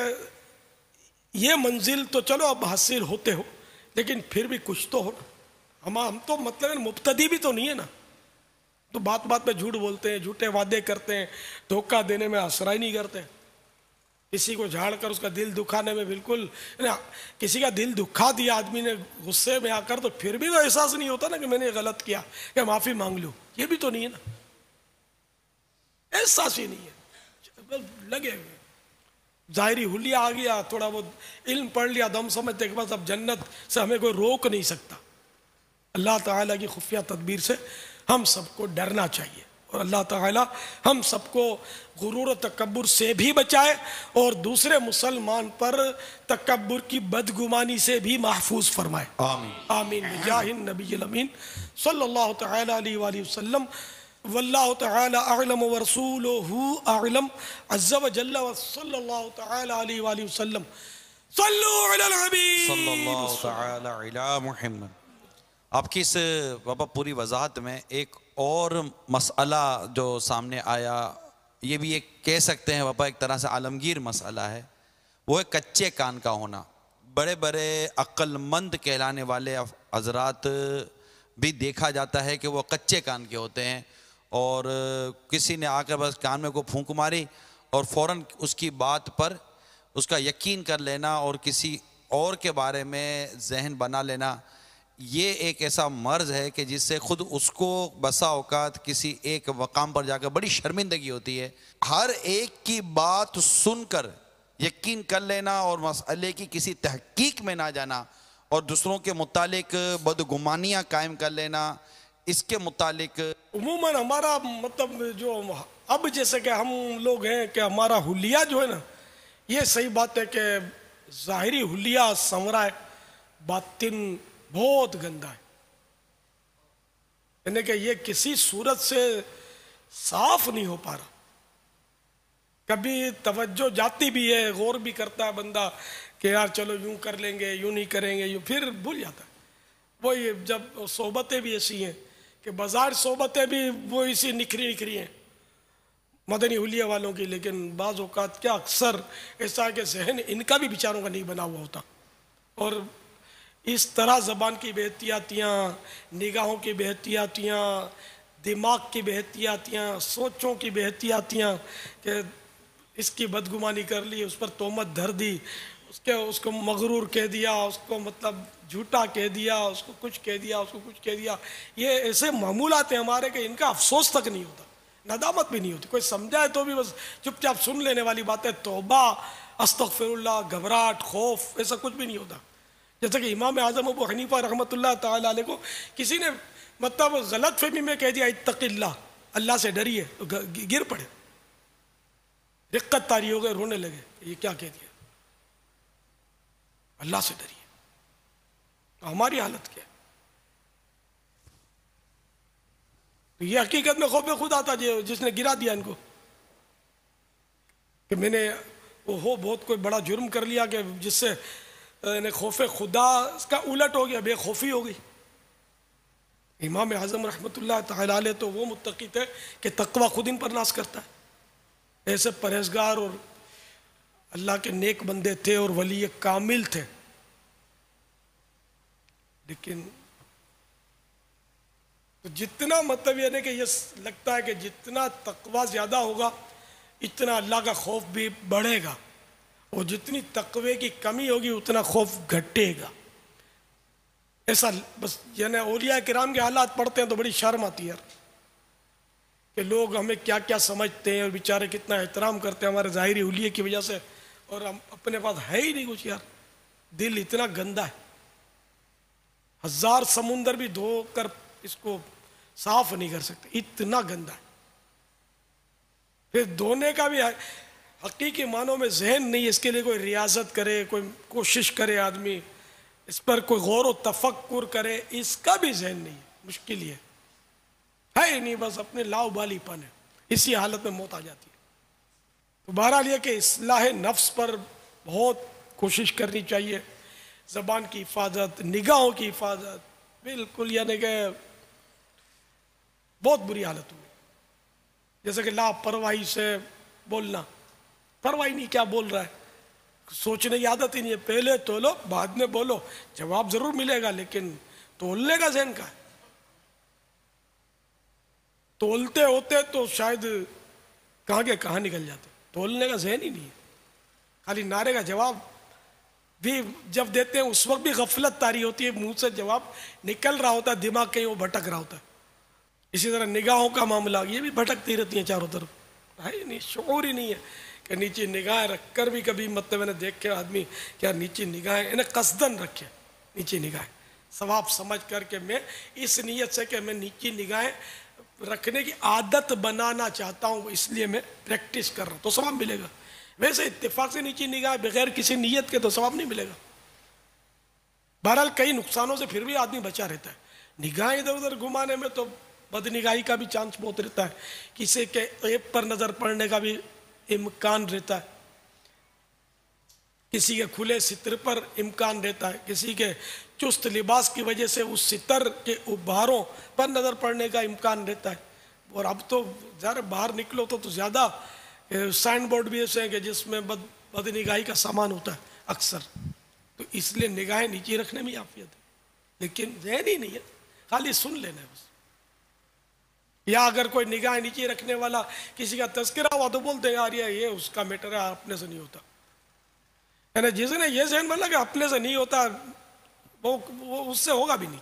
یہ منزل تو چلو اب حاصل ہوتے ہو، لیکن پھر بھی کچھ تو ہو. ہم تو مطلب مبتدی بھی تو نہیں ہے نا. تو بات پہ جھوٹ بولتے ہیں، جھوٹے وعدے کرتے ہیں، دھوکہ دینے میں آسرا ہی نہیں کرتے. کسی کو جھاڑ کر اس کا دل دکھانے میں بالکل، کسی کا دل دکھا دیا آدمی نے غصے میں آ کر، تو پھر بھی تو احساس نہیں ہوتا نا کہ میں نے غلط کیا، کہ معافی مانگ لوں. یہ بھی تو نہیں ہے نا، احساس ہی نہیں ہے. لگے ہوئے ظاہری حلیہ آ گیا، تھوڑا وہ علم پڑھ لیا تو ہم سمجھتے کہ بس اب جنت سے ہمیں کوئی روک نہیں سکتا. اللہ تعالیٰ کی خفیہ تدبیر سے ہم سب کو ڈرنا چاہیے، اور اللہ تعالیٰ ہم سب کو غرور و تکبر سے بھی بچائے، اور دوسرے مسلمان پر تکبر کی بدگمانی سے بھی محفوظ فرمائے. آمین آمین بجاہ النبی الامین صلی اللہ تعالیٰ علیہ وآلہ وسلم. واللہ تعالیٰ اعلم ورسولہ اعلم عز وجل، وصلی اللہ تعالیٰ علیہ وآلہ وسلم. صلو علی الحبیب صلی اللہ تعالی علی محمد. آپ کی اس بابا پوری وضاحت میں ایک اور مسئلہ جو سامنے آیا، یہ بھی ایک کہہ سکتے ہیں بابا ایک طرح سے عالمگیر مسئلہ ہے، وہ ہے کچے کان کا ہونا. بڑے بڑے عقل مند کہلانے والے حضرات بھی دیکھا جاتا ہے کہ وہ کچے کان کے ہوتے ہیں، اور کسی نے آ کر بس کان میں کو پھونک ماری اور فوراً اس کی بات پر اس کا یقین کر لینا اور کسی اور کے بارے میں ذہن بنا لینا، یہ ایک ایسا مرض ہے کہ جس سے خود اس کو بسا اوقات کسی ایک مقام پر جا کر بڑی شرمندگی ہوتی ہے۔ ہر ایک کی بات سن کر یقین کر لینا اور مسئلے کی کسی تحقیق میں نہ جانا اور دوسروں کے متعلق بدگمانیاں قائم کر لینا، اس کے متعلق عموماً ہمارا مطلب جو اب جیسے کہ ہم لوگ ہیں کہ ہمارا حلیہ جو ہے نا، یہ صحیح بات ہے کہ ظاہری حلیہ سنورا ہے، باطن بہت گندا ہے، یعنی کہ یہ کسی صورت سے صاف نہیں ہو پا رہا۔ کبھی توجہ جاتی بھی ہے، غور بھی کرتا ہے بندہ کہ یار چلو یوں کر لیں گے، یوں نہیں کریں گے، یوں، پھر بھول جاتا ہے۔ وہی جب صحبتیں بھی ایسی ہیں کہ بازار صحبتیں بھی وہ اسی نکھری نکھری ہیں مدنی حلیہ والوں کی، لیکن بعض اوقات کیا اکثر ایسا ہے کہ ذہن ان کا بھی بیچاروں کا نہیں بنا ہوا ہوتا، اور اس طرح زبان کی بے احتیاطیاں، نگاہوں کی بے احتیاطیاں، دماغ کی بے احتیاطیاں، سوچوں کی بے احتیاطیاں، کہ اس کی بدگمانی کر لی، اس پر تہمت دھر دی، اس کو مغرور کہہ دیا، اس کو مطلب جھوٹا کہہ دیا، اس کو کچھ کہہ دیا، اس کو کچھ کہہ دیا۔ یہ ایسے معمولات ہیں ہمارے کہ ان کا افسوس تک نہیں ہوتا، ندامت بھی نہیں ہوتی، کوئی سمجھائے تو بھی بس چپ چاپ سن لینے والی بات ہے۔ توبہ، استغفر اللہ، گھبراہٹ، خوف، ایسا کچھ بھی نہیں ہوتا۔ جیسا کہ امام اعظم ابو حنیفہ رحمۃ اللہ تعالیٰ علیہ کو کسی نے مطلب غلط فہمی میں کہہ دیا اتق اللہ، اللہ سے ڈریے، تو گر پڑے، رقت طاری ہو گئے، رونے لگے، یہ کیا کہہ دیا، اللہ سے ڈریے۔ ہماری حالت کیا ہے؟ تو یہ حقیقت میں خوف خدا تھا جس نے گرا دیا ان کو، کہ میں نے وہ بہت کوئی بڑا جرم کر لیا کہ جس سے خوف خدا اس کا الٹ ہو گیا، بے خوفی ہو گئی۔ امام اعظم رحمۃ اللہ تعالیٰ علیہ تو وہ متقی تھے کہ تقوی خود ان پر ناز کرتا ہے، ایسے پرہیزگار اور اللہ کے نیک بندے تھے اور ولی کامل تھے، لیکن تو جتنا مطلب یہ نہیں کہ یہ لگتا ہے کہ جتنا تقوی زیادہ ہوگا اتنا اللہ کا خوف بھی بڑھے گا، اور جتنی تقوی کی کمی ہوگی اتنا خوف گھٹے گا۔ ایسا بس یعنی اولیاء کرام کے حالات پڑھتے ہیں تو بڑی شرم آتی ہے کہ لوگ ہمیں کیا کیا سمجھتے ہیں اور بیچارے کتنا احترام کرتے ہیں ہمارے ظاہری حلیے کی وجہ سے، اور ہم اپنے پاس ہے ہی نہیں کچھ۔ یار دل اتنا گندا ہے، ہزار سمندر بھی دھو کر اس کو صاف نہیں کر سکتے، اتنا گندا ہے۔ پھر دھونے کا بھی حقیقی معنوں میں ذہن نہیں ہے، اس کے لیے کوئی ریاضت کرے، کوئی کوشش کرے، آدمی اس پر کوئی غور و تفکر کرے، اس کا بھی ذہن نہیں ہے، مشکل ہی ہے ہی نہیں، بس اپنے لاؤ بالی پن ہے، اسی حالت میں موت آ جاتی ہے۔ تو بہرحال یہ کہ اصلاح نفس پر بہت کوشش کرنی چاہیے، زبان کی حفاظت، نگاہوں کی حفاظت، بالکل یعنی کہ بہت بری حالت ہوئی، جیسے کہ لاپرواہی سے بولنا، پرواہی نہیں کیا بول رہا ہے، سوچنے کی عادت ہی نہیں ہے، پہلے تولو بعد میں بولو، جواب ضرور ملے گا لیکن تولنے کا ذہن کا ہے۔ تولتے ہوتے تو شاید کہاں کے کہاں نکل جاتے، تولنے کا ذہن ہی نہیں ہے، خالی نعرے کا جواب بھی جب دیتے ہیں اس وقت بھی غفلت طاری ہوتی ہے، منہ سے جواب نکل رہا ہوتا ہے، دماغ کہیں وہ بھٹک رہا ہوتا ہے۔ اسی طرح نگاہوں کا معاملہ، یہ بھی بھٹکتی رہتی ہیں چاروں طرف، ہے نہیں، شعور ہی نہیں ہے کہ نیچی نگاہیں رکھ کر بھی کبھی مطلب میں نے دیکھے آدمی کیا نیچی نگاہیں انہیں قصدن رکھے، نیچی نگاہیں ثواب سمجھ کر کے میں اس نیت سے کہ میں نیچی نگاہیں رکھنے کی عادت بنانا چاہتا ہوں، اس لیے میں پریکٹس کر رہا ہوں تو ثواب ملے گا۔ ویسے اتفاق سے نیچی نگاہ بغیر کسی نیت کے تو ثواب نہیں ملے گا۔ بہرحال کئی نقصانوں سے پھر بھی آدمی بچا رہتا ہے، نگاہیں ادھر ادھر گھمانے میں تو بد نگاہی کا بھی چانس بہت رہتا ہے، کسی کے عیب پر نظر پڑنے کا بھی امکان رہتا ہے، کسی کے کھلے ستر پر امکان رہتا ہے، کسی کے چست لباس کی وجہ سے اس ستر کے ابھاروں پر نظر پڑنے کا امکان رہتا ہے۔ اور اب تو ذرا باہر نکلو تو زیادہ سائن بورڈ بھی ایسے ہیں کہ جس میں بد نگاہی کا سامان ہوتا ہے اکثر، تو اس لیے نگاہیں نیچی رکھنے میں عافیت ہے، لیکن ذہن ہی نہیں ہے، خالی سن لینا ہے بس، یا اگر کوئی نگاہ نیچے رکھنے والا کسی کا تذکرہ ہوا تو بولتے ہیں یار یہ اس کا میٹر ہے، اپنے سے نہیں ہوتا. یعنی جس نے یہ ذہن بنا کہ اپنے سے نہیں ہوتا وہ اس سے ہوگا بھی نہیں.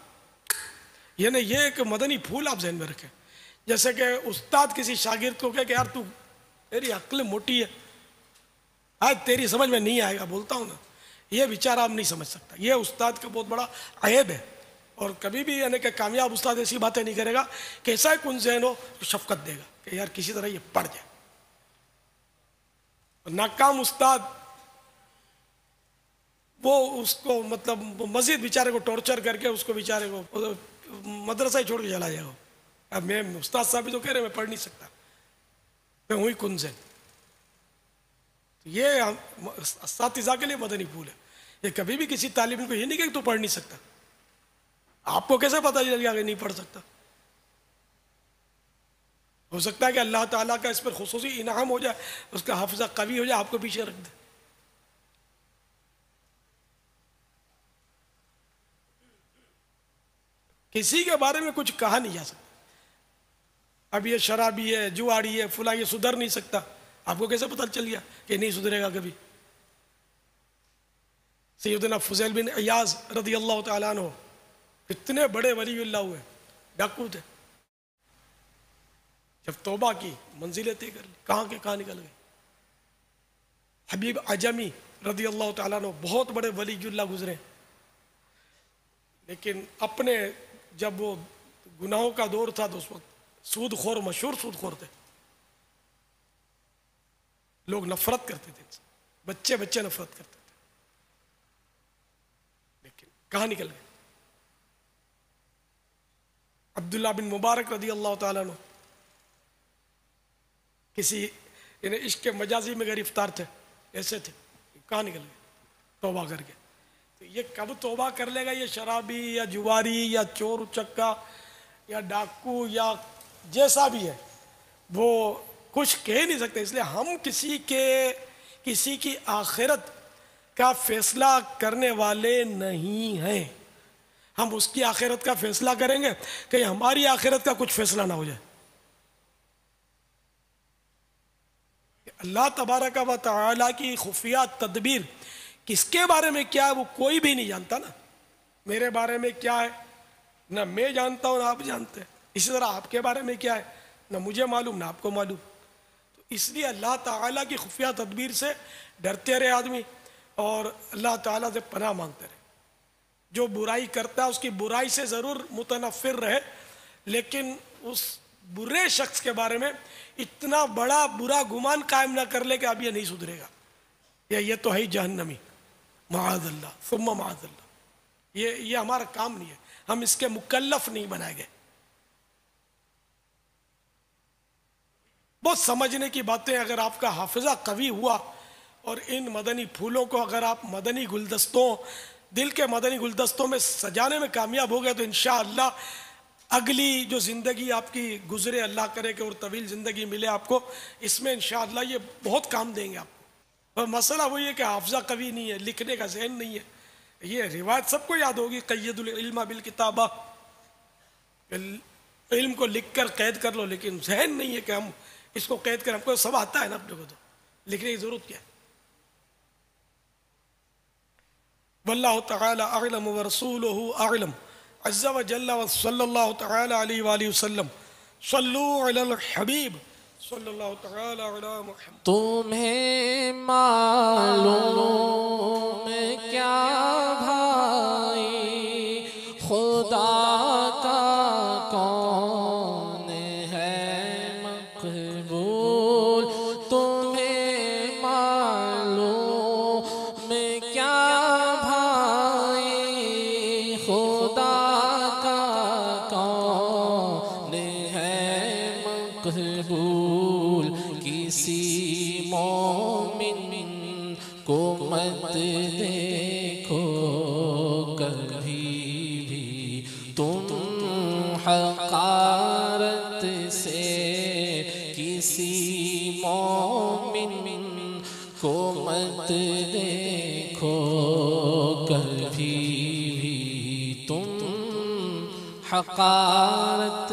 یعنی یہ ایک مدنی پھول آپ ذہن میں رکھیں. جیسے کہ استاد کسی شاگرد کو کہے کہ یار تو تیری عقل موٹی ہے، آج تیری سمجھ میں نہیں آئے گا، بولتا ہوں نا، یہ بیچارہ آپ نہیں سمجھ سکتا. یہ استاد کا بہت بڑا عیب ہے. اور کبھی بھی یعنی کہ کامیاب استاد ایسی باتیں نہیں کرے گا کہ ایسا ہی کن ذہن ہو تو شفقت دے گا کہ یار کسی طرح یہ پڑھ جائے. ناکام استاد وہ اس کو مطلب مزید بیچارے کو ٹارچر کر کے اس کو بیچارے کو مدرسہ ہی چھوڑ کے چلا جائے گا. اب میں استاد صاحب بھی تو کہہ رہے میں پڑھ نہیں سکتا، میں ہوں ہی کن ذہن. یہ اساتذہ کے لیے مدنی پھول ہے. یہ کبھی بھی کسی طالب علم کو یہ نہیں کہ تو پڑھ نہیں سکتا. آپ کو کیسے پتہ چل گیا کہ نہیں پڑھ سکتا؟ ہو سکتا ہے کہ اللہ تعالیٰ کا اس پر خصوصی انعام ہو جائے، اس کا حافظہ قوی ہو جائے، آپ کو پیچھے رکھ دے. کسی کے بارے میں کچھ کہا نہیں جا سکتا. اب یہ شرابی ہے، جواڑی ہے، فلاں، یہ سدھر نہیں سکتا. آپ کو کیسے پتہ چل گیا کہ نہیں سدھرے گا کبھی؟ سیدنا فضیل بن عیاض رضی اللہ تعالیٰ عنہ اتنے بڑے ولی اللہ ہوئے، ڈاکو تھے. جب توبہ کی منزلیں طے کر لی، کہاں کے کہاں نکل گئے. حبیب عجمی رضی اللہ تعالیٰ عنہ بہت بڑے ولی اللہ گزرے، لیکن اپنے جب وہ گناہوں کا دور تھا تو اس وقت سود خور، مشہور سود خور تھے. لوگ نفرت کرتے تھے ان سے، بچے نفرت کرتے تھے. لیکن کہاں نکل گئے. عبداللہ بن مبارک رضی اللہ تعالیٰ عنہ کسی یعنی عشق مجازی میں گرفتار تھے، ایسے تھے، کہاں نکل گئے توبہ کر کے. تو یہ کب توبہ کر لے گا یہ شرابی یا جواری یا چور چکا یا ڈاکو یا جیسا بھی ہے، وہ کچھ کہہ نہیں سکتے. اس لیے ہم کسی کی آخرت کا فیصلہ کرنے والے نہیں ہیں. ہم اس کی آخرت کا فیصلہ کریں گے کہ ہماری آخرت کا کچھ فیصلہ نہ ہو جائے. اللہ تبارک و تعالیٰ کی خفیہ تدبیر کس کے بارے میں کیا ہے وہ کوئی بھی نہیں جانتا نا. میرے بارے میں کیا ہے نہ میں جانتا ہوں نہ آپ جانتے ہیں. اسی طرح آپ کے بارے میں کیا ہے نہ مجھے معلوم نہ آپ کو معلوم. تو اس لیے اللہ تعالیٰ کی خفیہ تدبیر سے ڈرتے رہے آدمی اور اللہ تعالیٰ سے پناہ مانگتے رہے. جو برائی کرتا ہے اس کی برائی سے ضرور متنفر رہے، لیکن اس برے شخص کے بارے میں اتنا بڑا برا گمان قائم نہ کر لے کہ اب یہ نہیں سدھرے گا یا یہ تو ہے ہی جہنمی، معاذ اللہ ثم معاذ اللہ. یہ ہمارا کام نہیں ہے، ہم اس کے مکلف نہیں بنائے گئے. بہت سمجھنے کی باتیں. اگر آپ کا حافظہ قوی ہوا اور ان مدنی پھولوں کو اگر آپ مدنی گلدستوں، دل کے مدنی گلدستوں میں سجانے میں کامیاب ہو گئے تو انشاءاللہ اگلی جو زندگی آپ کی گزرے، اللہ کرے کہ اور طویل زندگی ملے آپ کو، اس میں انشاءاللہ یہ بہت کام دیں گے آپ کو. اور مسئلہ وہی ہے کہ حافظہ قوی نہیں ہے، لکھنے کا ذہن نہیں ہے. یہ روایت سب کو یاد ہوگی، قید العلم بالکتابہ، علم کو لکھ کر قید کر لو، لیکن ذہن نہیں ہے کہ ہم اس کو قید کریں. ہم کو سب آتا ہے نا اپنے کو، تو لکھنے کی ضرورت کیا ہے. واللہ تعالی اعلم ورسولہ اعلم عز وجل وصلی اللہ تعالی علیہ وآلہ وسلم. صلو علی الحبیب صلی اللہ تعالی علی محمد. تمہیں معلوم کیا بھائی خدا کا کون ہے مقبول. تمہیں معلوم کیا بھائی خدا کا کون ہے مقبول. کسی مومن کو مت دیکھو کبھی بھی تم حقارت سے. کسی مومن کو مت دیکھو کبھی بھی تم حقارت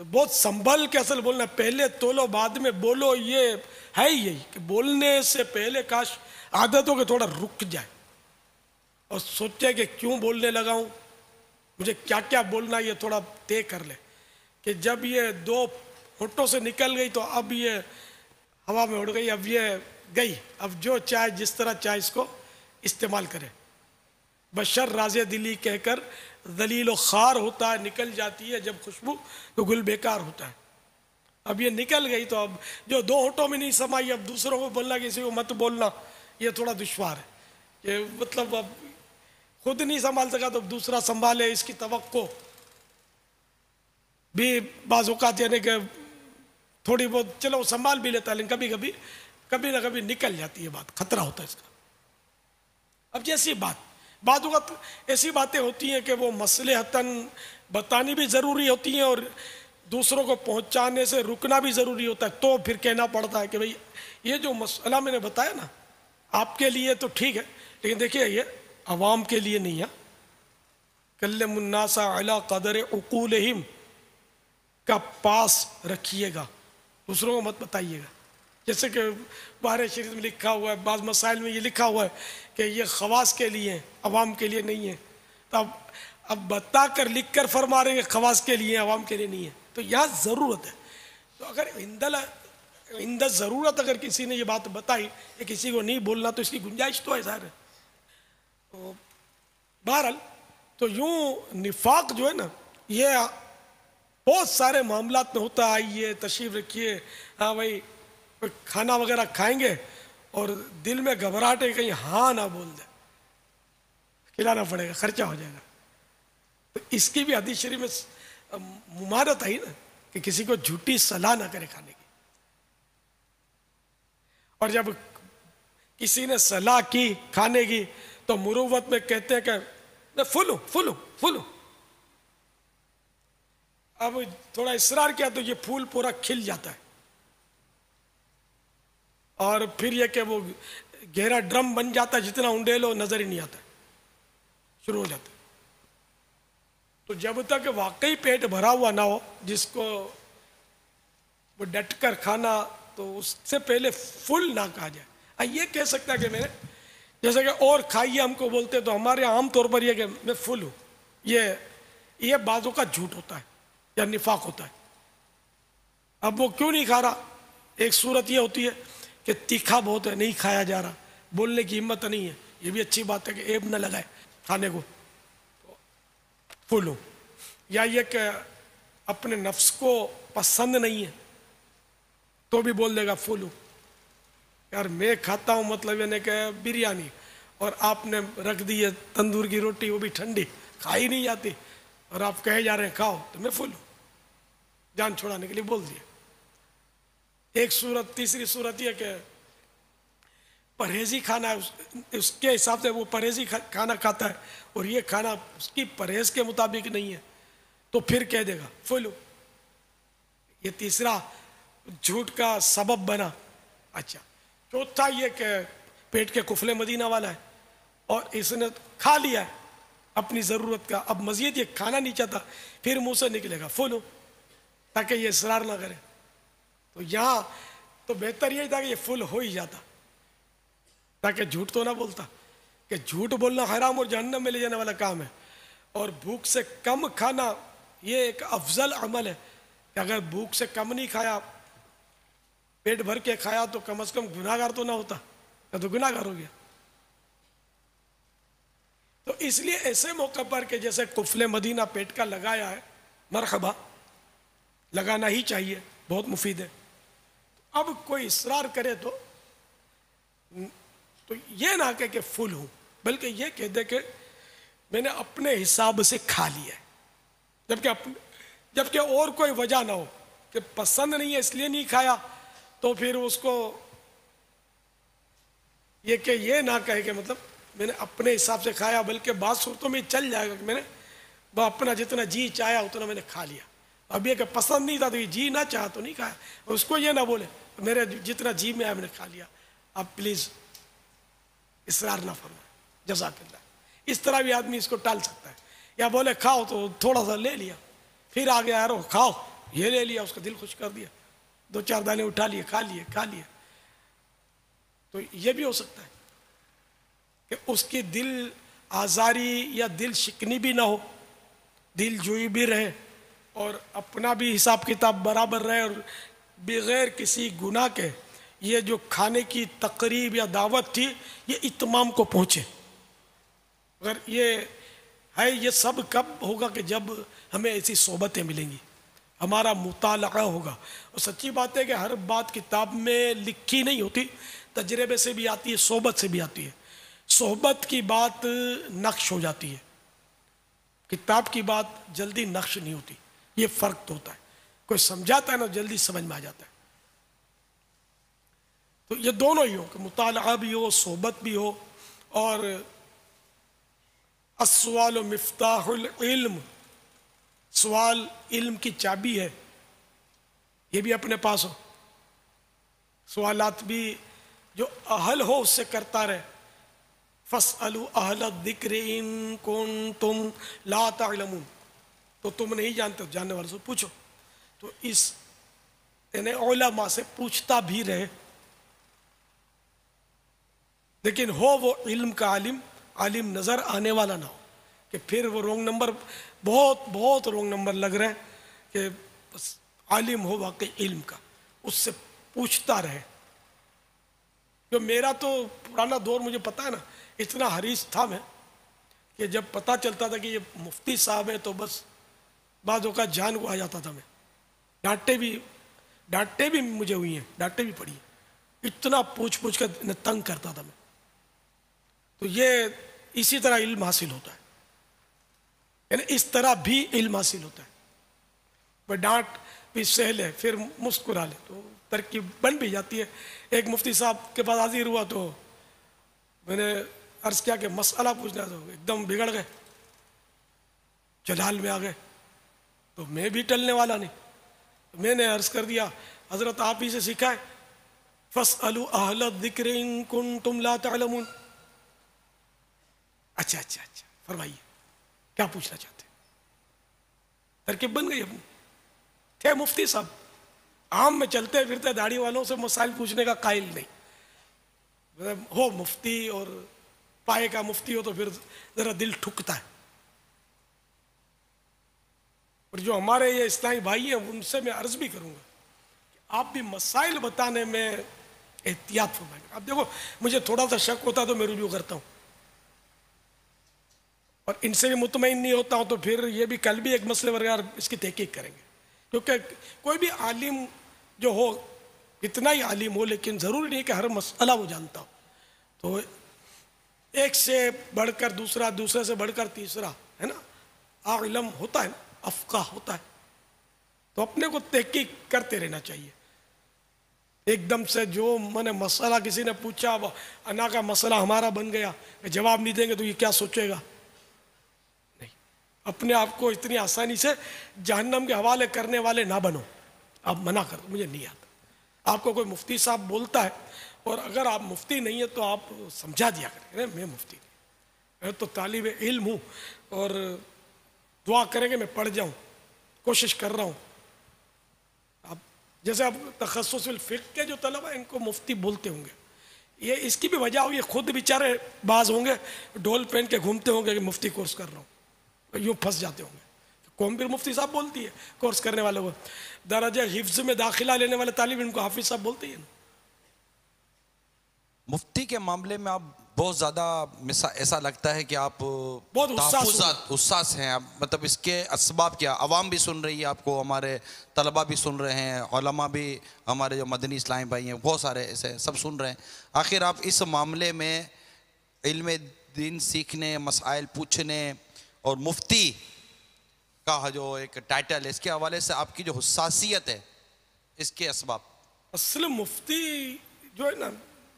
بہت سنبھل کے اصل بولنا، پہلے تولو بعد میں بولو، یہ ہے یہی کہ بولنے سے پہلے کاش عادت ہو کہ تھوڑا رک جائے اور سوچے کہ کیوں بولنے لگا ہوں، مجھے کیا کیا بولنا، یہ تھوڑا طے کر لے کہ جب یہ دو ہونٹوں سے نکل گئی تو اب یہ ہوا میں اڑ گئی، اب یہ گئی، اب جو چاہے جس طرح چاہے اس کو استعمال کرے. بشر راز دلی کہہ کر ذلیل و خوار ہوتا ہے، نکل جاتی ہے جب خوشبو تو گل بیکار ہوتا ہے. اب یہ نکل گئی تو اب جو دو ہونٹوں میں نہیں سمائی، اب دوسروں کو بولنا، کسی کو مت بولنا، یہ تھوڑا دشوار ہے کہ مطلب اب خود نہیں سنبھال سکا تو دوسرا سنبھالے، اس کی توقع بھی بعض اوقات یعنی کہ تھوڑی بہت چلو سنبھال بھی لیتا ہے، لیکن کبھی نہ کبھی نکل جاتی ہے بات، خطرہ ہوتا ہے اس کا. اب جیسی بات بعض اوقات ایسی باتیں ہوتی ہیں کہ وہ مصلحتاً بتانی بھی ضروری ہوتی ہیں اور دوسروں کو پہنچانے سے رکنا بھی ضروری ہوتا ہے، تو پھر کہنا پڑتا ہے کہ بھئی یہ جو مسئلہ میں نے بتایا نا آپ کے لیے تو ٹھیک ہے، لیکن دیکھیے یہ عوام کے لیے نہیں ہے. کلم الناس علی قدر عقولہم کا پاس رکھیے گا، دوسروں کو مت بتائیے گا. جیسے کہ بحر شریف میں لکھا ہوا ہے، بعض مسائل میں یہ لکھا ہوا ہے کہ یہ خواص کے لیے ہیں، عوام کے لیے نہیں ہے. تو اب بتا کر لکھ کر فرما رہے ہیں کہ خواص کے لیے ہیں، عوام کے لیے نہیں ہے. تو یہاں ضرورت ہے. تو اگر عند ضرورت اگر کسی نے یہ بات بتائی کہ کسی کو نہیں بولنا تو اس کی گنجائش تو ہے ظاہر ہے. تو بہرحال تو یوں نفاق جو ہے نا یہ بہت سارے معاملات میں ہوتا ہے. آئیے تشریف رکھیے، ہاں بھائی کھانا وغیرہ کھائیں گے اور دل میں گھبراہٹ ہے کہیں ہاں نہ بول دے، کھلانا پڑے گا، خرچہ ہو جائے گا. تو اس کی بھی حدیث شریف میں ممانعت آئی نا کہ کسی کو جھوٹی صلاح نہ کرے کھانے کی. اور جب کسی نے صلاح کی کھانے کی تو مروت میں کہتے ہیں کہ میں فل ہوں. اب تھوڑا اصرار کیا تو یہ پھول پورا کھل جاتا ہے، اور پھر یہ کہ وہ گہرا ڈرم بن جاتا ہے، جتنا انڈیلو نظر ہی نہیں آتا، شروع ہو جاتا ہے. تو جب تک واقعی پیٹ بھرا ہوا نہ ہو جس کو وہ ڈٹ کر کھانا، تو اس سے پہلے فل نہ کہا جائے. یہ کہہ سکتا ہے کہ میں نے جیسے کہ اور کھائیے ہم کو بولتے، تو ہمارے عام طور پر یہ کہ میں فل ہوں، یہ بازوں کا جھوٹ ہوتا ہے یا نفاق ہوتا ہے. اب وہ کیوں نہیں کھا رہا؟ ایک صورت یہ ہوتی ہے کہ تیکھا بہت ہے، نہیں کھایا جا رہا، بولنے کی ہمت نہیں ہے. یہ بھی اچھی بات ہے کہ عیب نہ لگائے کھانے کو، فل ہوں. یا یہ کہ اپنے نفس کو پسند نہیں ہے تو بھی بول دے گا فل ہوں. یار میں کھاتا ہوں مطلب یعنی کہ بریانی، اور آپ نے رکھ دی ہے تندور کی روٹی، وہ بھی ٹھنڈی، کھائی نہیں جاتی، اور آپ کہے جا رہے ہیں کھاؤ، تو میں فل ہوں، جان چھوڑانے کے لیے بول دیا. ایک صورت، تیسری صورت یہ کہ پرہیزی کھانا ہے، اس کے حساب سے وہ پرہیزی کھانا کھاتا ہے اور یہ کھانا اس کی پرہیز کے مطابق نہیں ہے، تو پھر کہہ دے گا فل ہوں. یہ تیسرا جھوٹ کا سبب بنا. اچھا چوتھا یہ کہ پیٹ کے قفل مدینہ والا ہے اور اس نے کھا لیا ہے اپنی ضرورت کا، اب مزید یہ کھانا نہیں چاہتا، پھر منہ سے نکلے گا فل ہوں، تاکہ یہ اصرار نہ کرے. تو یہاں تو بہتر یہی تھا کہ یہ فل ہو ہی جاتا، تاکہ جھوٹ تو نہ بولتا، کہ جھوٹ بولنا حرام اور جہنم میں لے جانے والا کام ہے. اور بھوک سے کم کھانا یہ ایک افضل عمل ہے کہ اگر بھوک سے کم نہیں کھایا، پیٹ بھر کے کھایا، تو کم از کم گناہ گار تو نہ ہوتا، تو گناہ گار ہو گیا. تو اس لیے ایسے موقع پر کہ جیسے قفل مدینہ پیٹ کا لگایا ہے، مرحبا، لگانا ہی چاہیے، بہت مفید ہے. اب کوئی اصرار کرے تو یہ نہ کہے کہ فل ہوں، بلکہ یہ کہہ دے کہ میں نے اپنے حساب سے کھا لیا ہے، جبکہ اور کوئی وجہ نہ ہو کہ پسند نہیں ہے اس لیے نہیں کھایا، تو پھر اس کو یہ کہ یہ نہ کہے کہ مطلب میں نے اپنے حساب سے کھایا، بلکہ بعض صورتوں میں چل جائے گا کہ میں نے اپنا جتنا جی چاہیا اتنا میں نے کھا لیا. اب یہ کہ پسند نہیں تھا تو یہ جی نہ چاہا تو نہیں کھایا، اور اس کو یہ نہ بولے میرے جتنا جی میں آیا میں نے کھا لیا. اب پلیز اصرار نہ فرمائے، جزاک اللہ. اس طرح بھی آدمی اس کو ٹال سکتا ہے، یا بولے کھاؤ تو تھوڑا سا لے لیا، پھر آگے یارو کھاؤ یہ لے لیا، اس کا دل خوش کر دیا، 2-4 دانے اٹھا لیے، کھا لیے. تو یہ بھی ہو سکتا ہے کہ اس کی دل آزاری یا دل شکنی بھی نہ ہو، دل جوئی بھی رہے اور اپنا بھی حساب کتاب برابر رہے، اور بغیر کسی گناہ کے یہ جو کھانے کی تقریب یا دعوت تھی یہ اتمام کو پہنچے. اگر یہ ہے، یہ سب کب ہوگا کہ جب ہمیں ایسی صحبتیں ملیں گی، ہمارا مطالعہ ہوگا. اور سچی بات ہے کہ ہر بات کتاب میں لکھی نہیں ہوتی، تجربے سے بھی آتی ہے، صحبت سے بھی آتی ہے. صحبت کی بات نقش ہو جاتی ہے، کتاب کی بات جلدی نقش نہیں ہوتی. یہ فرق تو ہوتا ہے، کوئی سمجھاتا ہے نا جلدی سمجھ میں آ جاتا ہے. تو یہ دونوں ہی ہو کہ مطالعہ بھی ہو، صحبت بھی ہو. اور السوال مفتاح العلم، سوال علم کی چابی ہے، یہ بھی اپنے پاس ہو. سوالات بھی جو اہل ہو اس سے کرتا رہے. فَاسْأَلُوا أَهْلَ الذِّكْرِ إِن كُنتُمْ لَا تَعْلَمُونَ. تو تم نہیں جانتے، جاننے والے سے پوچھو. تو اس یعنی علماء سے پوچھتا بھی رہے، لیکن ہو وہ علم کا عالم نظر آنے والا نہ ہو کہ پھر وہ رونگ نمبر، بہت رونگ نمبر لگ رہے ہیں. کہ بس عالم ہو واقعی علم کا، اس سے پوچھتا رہے. جو میرا تو پرانا دور مجھے پتا ہے نا، اتنا حریص تھا میں کہ جب پتہ چلتا تھا کہ یہ مفتی صاحب ہے تو بس بعض اوقات جان کو آ جاتا تھا. میں ڈانٹے بھی مجھے ہوئی ہیں، ڈانٹے بھی پڑی ہیں، اتنا پوچھ کر تنگ کرتا تھا میں. تو یہ اسی طرح علم حاصل ہوتا ہے، یعنی اس طرح بھی علم حاصل ہوتا ہے. وہ ڈانٹ بھی سہل ہے، پھر مسکرا لے تو ترکیب بن بھی جاتی ہے. ایک مفتی صاحب کے پاس حاضر ہوا تو میں نے عرض کیا کہ مسئلہ پوچھنا، تو ایک دم بگڑ گئے، جلال میں آ گئے. تو میں بھی ٹلنے والا نہیں، میں نے عرض کر دیا حضرت آپ ہی سے سکھائے. فَاسْأَلُوا أَهْلَ الذِّكْرِ إِن كُنتُمْ لَا تَعْلَمُونَ. اچھا فرمائیے کیا پوچھنا چاہتے ہیں. ترکیب بن گئی اپنی. تھے مفتی صاحب، عام میں چلتے پھرتے داڑھی والوں سے مسائل پوچھنے کا قائل نہیں. ہو مفتی اور پائے کا مفتی ہو تو پھر ذرا دل ٹھکتا ہے. اور جو ہمارے یہ اسلامی بھائی ہیں ان سے میں عرض بھی کروں گا کہ آپ بھی مسائل بتانے میں احتیاط فرمائیں. اب دیکھو مجھے تھوڑا سا شک ہوتا تو میں رجوع کرتا ہوں، اور ان سے بھی مطمئن نہیں ہوتا ہوں تو پھر یہ بھی کل بھی ایک مسئلے وغیرہ اس کی تحقیق کریں گے. کیونکہ کوئی بھی عالم جو ہو، اتنا ہی عالم ہو، لیکن ضروری نہیں کہ ہر مسئلہ وہ جانتا ہو. تو ایک سے بڑھ کر دوسرا، دوسرے سے بڑھ کر تیسرا، ہے نا، عالم ہوتا ہے نا، افقہ ہوتا ہے. تو اپنے کو تحقیق کرتے رہنا چاہیے. ایک دم سے جو میں نے مسئلہ کسی نے پوچھا، انا کا مسئلہ ہمارا بن گیا، جواب نہیں دیں گے تو یہ کیا سوچے گا. نہیں، اپنے آپ کو اتنی آسانی سے جہنم کے حوالے کرنے والے نہ بنو. آپ منع کرو، مجھے نہیں آتا. آپ کو کوئی مفتی صاحب بولتا ہے اور اگر آپ مفتی نہیں ہیں تو آپ سمجھا دیا کریں میں مفتی نہیں، میں تو طالب علم ہوں اور دعا کریں کہ میں پڑھ جاؤں، کوشش کر رہا ہوں. اب جیسے اب تخصص الفقہ کے جو طلبہ ہیں ان کو مفتی بولتے ہوں گے، یہ اس کی بھی وجہ ہوگی، یہ خود بیچارے بعض ہوں گے ڈھول پہن کے گھومتے ہوں گے کہ مفتی کورس کر رہا ہوں، یوں پھنس جاتے ہوں گے. قوم پھر مفتی صاحب بولتی ہے کورس کرنے والوں کو. درجہ حفظ میں داخلہ لینے والے طالب علم کو حافظ صاحب بولتے ہیں. مفتی کے معاملے میں آپ بہت زیادہ ایسا لگتا ہے کہ آپ بہت حساس ہیں. مطلب اس کے اسباب کیا؟ عوام بھی سن رہی ہے آپ کو، ہمارے طلبہ بھی سن رہے ہیں، علماء بھی، ہمارے جو مدنی اسلامی بھائی ہیں بہت سارے ایسے سب سن رہے ہیں. آخر آپ اس معاملے میں علم دین سیکھنے، مسائل پوچھنے اور مفتی کا جو ایک ٹائٹل ہے، اس کے حوالے سے آپ کی جو حساسیت ہے، اس کے اسباب؟ اصل مفتی جو ہے نا،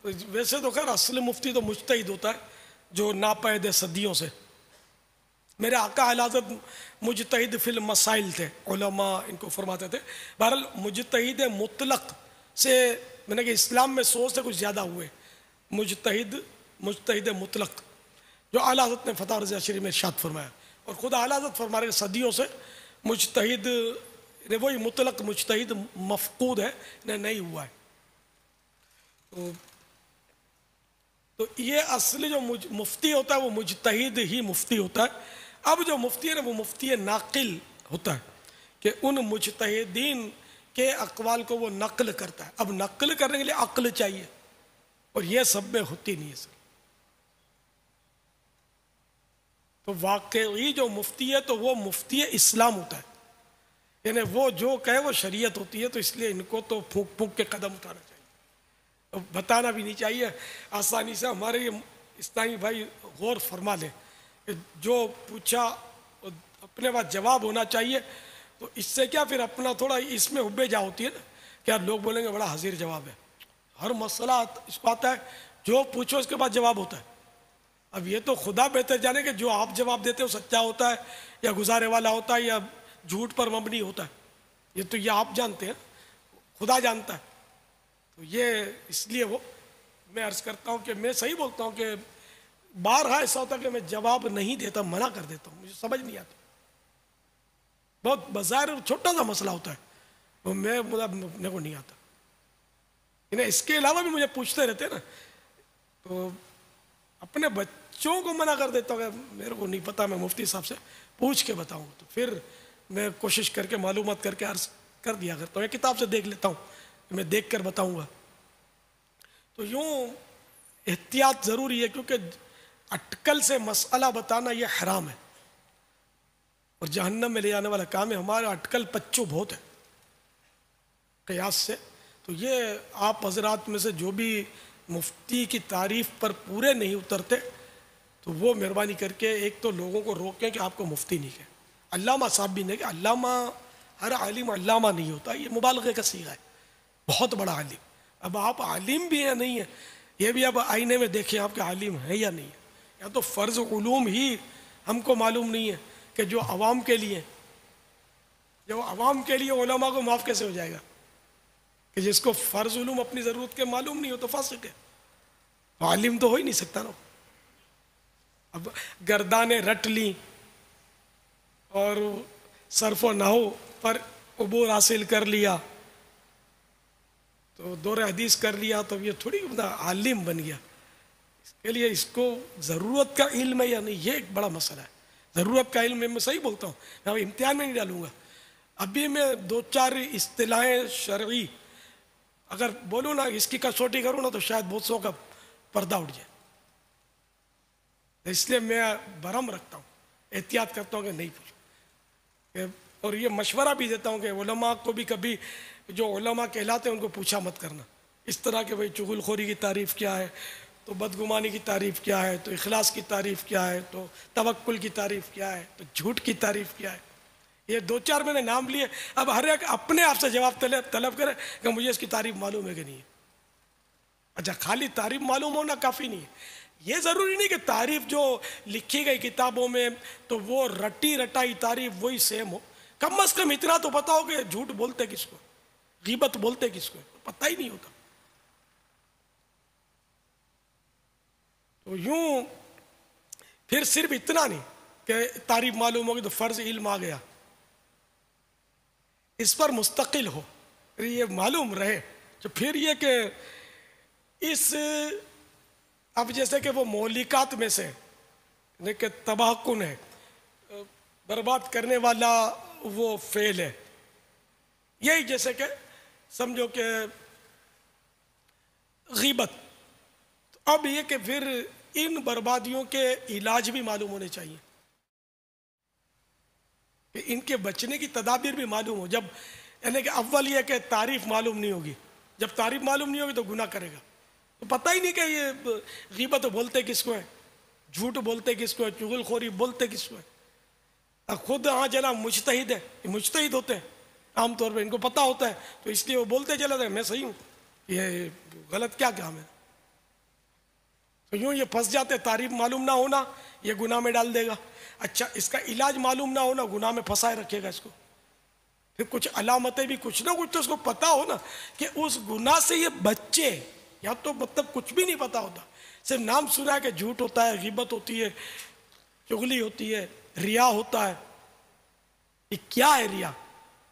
ویسے تو خیر اصل مفتی تو مجتہد ہوتا ہے جو ناپید صدیوں سے. میرے آقا اعلی حضرت مجتہد فی المسائل تھے، علماء ان کو فرماتے تھے. بہرحال مجتہد مطلق سے میں نے کہ اسلام میں 100 سے کچھ زیادہ ہوئے. مجتہد مطلق جو اعلی حضرت نے فتح رضیہ شریف میں ارشاد فرمایا، اور خود اعلی حضرت فرما رہے صدیوں سے مجتہد وہی مطلق مجتہد مفقود ہے، نہیں ہوا ہے۔ تو یہ اصلی جو مفتی ہوتا ہے وہ مجتہد ہی مفتی ہوتا ہے۔ اب جو مفتی ہے نا وہ مفتی ناقل ہوتا ہے کہ ان مجتہدین کے اقوال کو وہ نقل کرتا ہے۔ اب نقل کرنے کے لیے عقل چاہیے، اور یہ سب میں ہوتی نہیں ہے سر۔ تو واقعی جو مفتی ہے تو وہ مفتی اسلام ہوتا ہے، یعنی وہ جو کہے وہ شریعت ہوتی ہے۔ تو اس لیے ان کو تو پھونک پھونک کے قدم اٹھانا چاہیے، بتانا بھی نہیں چاہیے آسانی سے۔ ہمارے یہ اسلامی بھائی غور فرما لیں کہ جو پوچھا اپنے پاس جواب ہونا چاہیے۔ تو اس سے کیا پھر اپنا تھوڑا اس میں حب جا ہوتی ہے نا، کیا لوگ بولیں گے بڑا حذیر جواب ہے، ہر مسئلہ اس کو آتا ہے، جو پوچھو اس کے بعد جواب ہوتا ہے۔ اب یہ تو خدا بہتر جانے کہ جو آپ جواب دیتے ہو سچا ہوتا ہے یا گزارے والا ہوتا ہے یا جھوٹ پر مبنی ہوتا ہے، یہ تو یہ آپ جانتے ہیں، خدا جانتا ہے۔ تو یہ اس لیے وہ میں عرض کرتا ہوں کہ میں صحیح بولتا ہوں کہ بارہا ایسا ہوتا ہے کہ میں جواب نہیں دیتا، منع کر دیتا ہوں، مجھے سمجھ نہیں آتا، بہت بظاہر چھوٹا سا مسئلہ ہوتا ہے، وہ میرے کو نہیں آتا۔ یعنی اس کے علاوہ بھی مجھے پوچھتے رہتے ہیں نا، تو اپنے بچوں کو منع کر دیتا ہوں کہ میرے کو نہیں پتا، میں مفتی صاحب سے پوچھ کے بتاؤں۔ تو پھر میں کوشش کر کے معلومات کر کے عرض کر دیا کرتا ہوں، یا کتاب سے دیکھ لیتا ہوں، میں دیکھ کر بتاؤں گا۔ تو یوں احتیاط ضروری ہے، کیونکہ اٹکل سے مسئلہ بتانا یہ حرام ہے اور جہنم میں لے جانے والا کام ہے۔ ہمارا اٹکل پچو بہت ہے قیاس سے۔ تو یہ آپ حضرات میں سے جو بھی مفتی کی تعریف پر پورے نہیں اترتے تو وہ مہربانی کر کے ایک تو لوگوں کو روکیں کہ آپ کو مفتی نہیں کہیں، علامہ صاحب بھی نہیں کہ علامہ، ہر عالم علامہ نہیں ہوتا، یہ مبالغے کا صیغہ ہے، بہت بڑا عالم۔ اب آپ عالم بھی ہیں نہیں ہیں، یہ بھی اب آئینے میں دیکھیں آپ کے عالم ہیں یا نہیں ہے۔ یا تو فرض علوم ہی ہم کو معلوم نہیں ہے کہ جو عوام کے لیے، جو عوام کے لیے علماء کو معاف کیسے ہو جائے گا کہ جس کو فرض علوم اپنی ضرورت کے معلوم نہیں ہو تو فاسق ہے، عالم تو ہو ہی نہیں سکتا نا۔ اب گردانیں رٹ لی اور صرف و نحو پر عبور حاصل کر لیا، تو دور حدیث کر لیا، تو یہ تھوڑی عالم بن گیا۔ اس کے لیے اس کو ضرورت کا علم ہے یا نہیں، یہ ایک بڑا مسئلہ ہے۔ ضرورت کا علم میں صحیح بولتا ہوں، میں امتحان میں نہیں ڈالوں گا۔ ابھی میں دو چار اصطلاحیں شرعی اگر بولوں نا، اس کی کسوٹی کروں نا، تو شاید بہت سو کا پردہ اٹھ جائے۔ اس لیے میں برہم رکھتا ہوں، احتیاط کرتا ہوں کہ نہیں پوچھوں، اور یہ مشورہ بھی دیتا ہوں کہ علماء کو بھی کبھی جو علماء کہلاتے ہیں ان کو پوچھا مت کرنا اس طرح کہ بھئی چغل خوری کی تعریف کیا ہے، تو بدگمانی کی تعریف کیا ہے، تو اخلاص کی تعریف کیا ہے، تو توکل کی تعریف کیا ہے، تو جھوٹ کی تعریف کیا ہے۔ یہ دو چار میں نے نام لیے، اب ہر ایک اپنے آپ سے جواب طلب کرے کہ مجھے اس کی تعریف معلوم ہے کہ نہیں ہے۔ اچھا، خالی تعریف معلوم ہونا کافی نہیں ہے، یہ ضروری نہیں کہ تعریف جو لکھی گئی کتابوں میں تو وہ رٹی رٹائی تعریف وہی سیم ہو۔ کم از کم اتنا تو پتا ہو کہ جھوٹ بولتے کس کو، غیبت بولتے کس کو، پتہ ہی نہیں ہوتا۔ تو یوں پھر صرف اتنا نہیں کہ تعریف معلوم ہوگی تو فرض علم آ گیا، اس پر مستقل ہو، یہ معلوم رہے۔ تو پھر یہ کہ اس اب جیسے کہ وہ مہلکات میں سے کہ تباہ کن ہے، برباد کرنے والا وہ فعل ہے، یہی جیسے کہ سمجھو کہ غیبت۔ اب یہ کہ پھر ان بربادیوں کے علاج بھی معلوم ہونے چاہیے، کہ ان کے بچنے کی تدابیر بھی معلوم ہو۔ جب یعنی کہ اول یہ کہ تعریف معلوم نہیں ہوگی، جب تعریف معلوم نہیں ہوگی تو گناہ کرے گا، تو پتہ ہی نہیں کہ یہ غیبت بولتے کس کو ہے، جھوٹ بولتے کس کو ہے، چغل خوری بولتے کس کو ہے۔ خود ہاں جناب مجتہد ہے، یہ مجتہد ہوتے ہیں عام طور پہ، ان کو پتہ ہوتا ہے، تو اس لیے وہ بولتے چلے جائیں میں صحیح ہوں، یہ غلط کیا کام ہے۔ تو یوں یہ پھنس جاتے، تعریف معلوم نہ ہونا یہ گناہ میں ڈال دے گا۔ اچھا، اس کا علاج معلوم نہ ہونا گناہ میں پھنسائے رکھے گا اس کو۔ پھر کچھ علامتیں بھی کچھ نہ کچھ تو اس کو پتہ ہو نا کہ اس گناہ سے یہ بچے، یا تو مطلب کچھ بھی نہیں پتہ ہوتا، صرف نام سنا ہے کہ جھوٹ ہوتا ہے، غیبت ہوتی ہے، چغلی ہوتی ہے، ریا ہوتا ہے۔ یہ کیا ہے ریا؟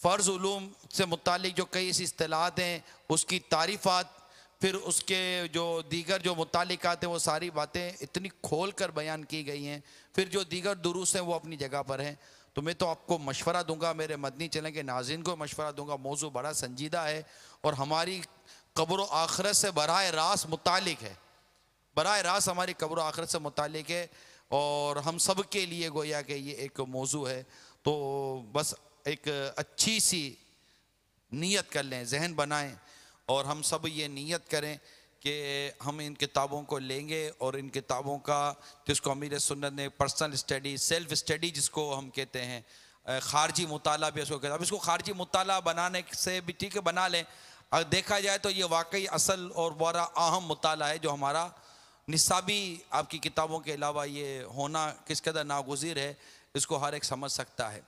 فرض علوم سے متعلق جو کئی ایسی اصطلاحات ہیں، اس کی تعریفات، پھر اس کے جو دیگر جو متعلقات ہیں وہ ساری باتیں اتنی کھول کر بیان کی گئی ہیں. پھر جو دیگر دروس ہیں وہ اپنی جگہ پر ہیں. تو میں تو آپ کو مشورہ دوں گا، میرے مدنی چینل کے ناظرین کو مشورہ دوں گا، موضوع بڑا سنجیدہ ہے اور ہماری قبر و آخرت سے براہ راست متعلق ہے، براہ راست ہماری قبر و آخرت سے متعلق ہے، اور ہم سب کے لیے گویا کہ یہ ایک موضوع ہے. تو بس ایک اچھی سی نیت کر لیں، ذہن بنائیں، اور ہم سب یہ نیت کریں کہ ہم ان کتابوں کو لیں گے، اور ان کتابوں کا جس کو امیر سنت نے پرسنل اسٹڈی، سیلف اسٹڈی جس کو ہم کہتے ہیں، خارجی مطالعہ بھی اس کو کہتے ہیں. اب اس کو خارجی مطالعہ بنانے سے بھی ٹھیک ہے، بنا لیں. اگر دیکھا جائے تو یہ واقعی اصل اور بڑا اہم مطالعہ ہے جو ہمارا نصابی آپ کی کتابوں کے علاوہ یہ ہونا کس قدر ناگزیر ہے، اس کو ہر ایک سمجھ سکتا ہے.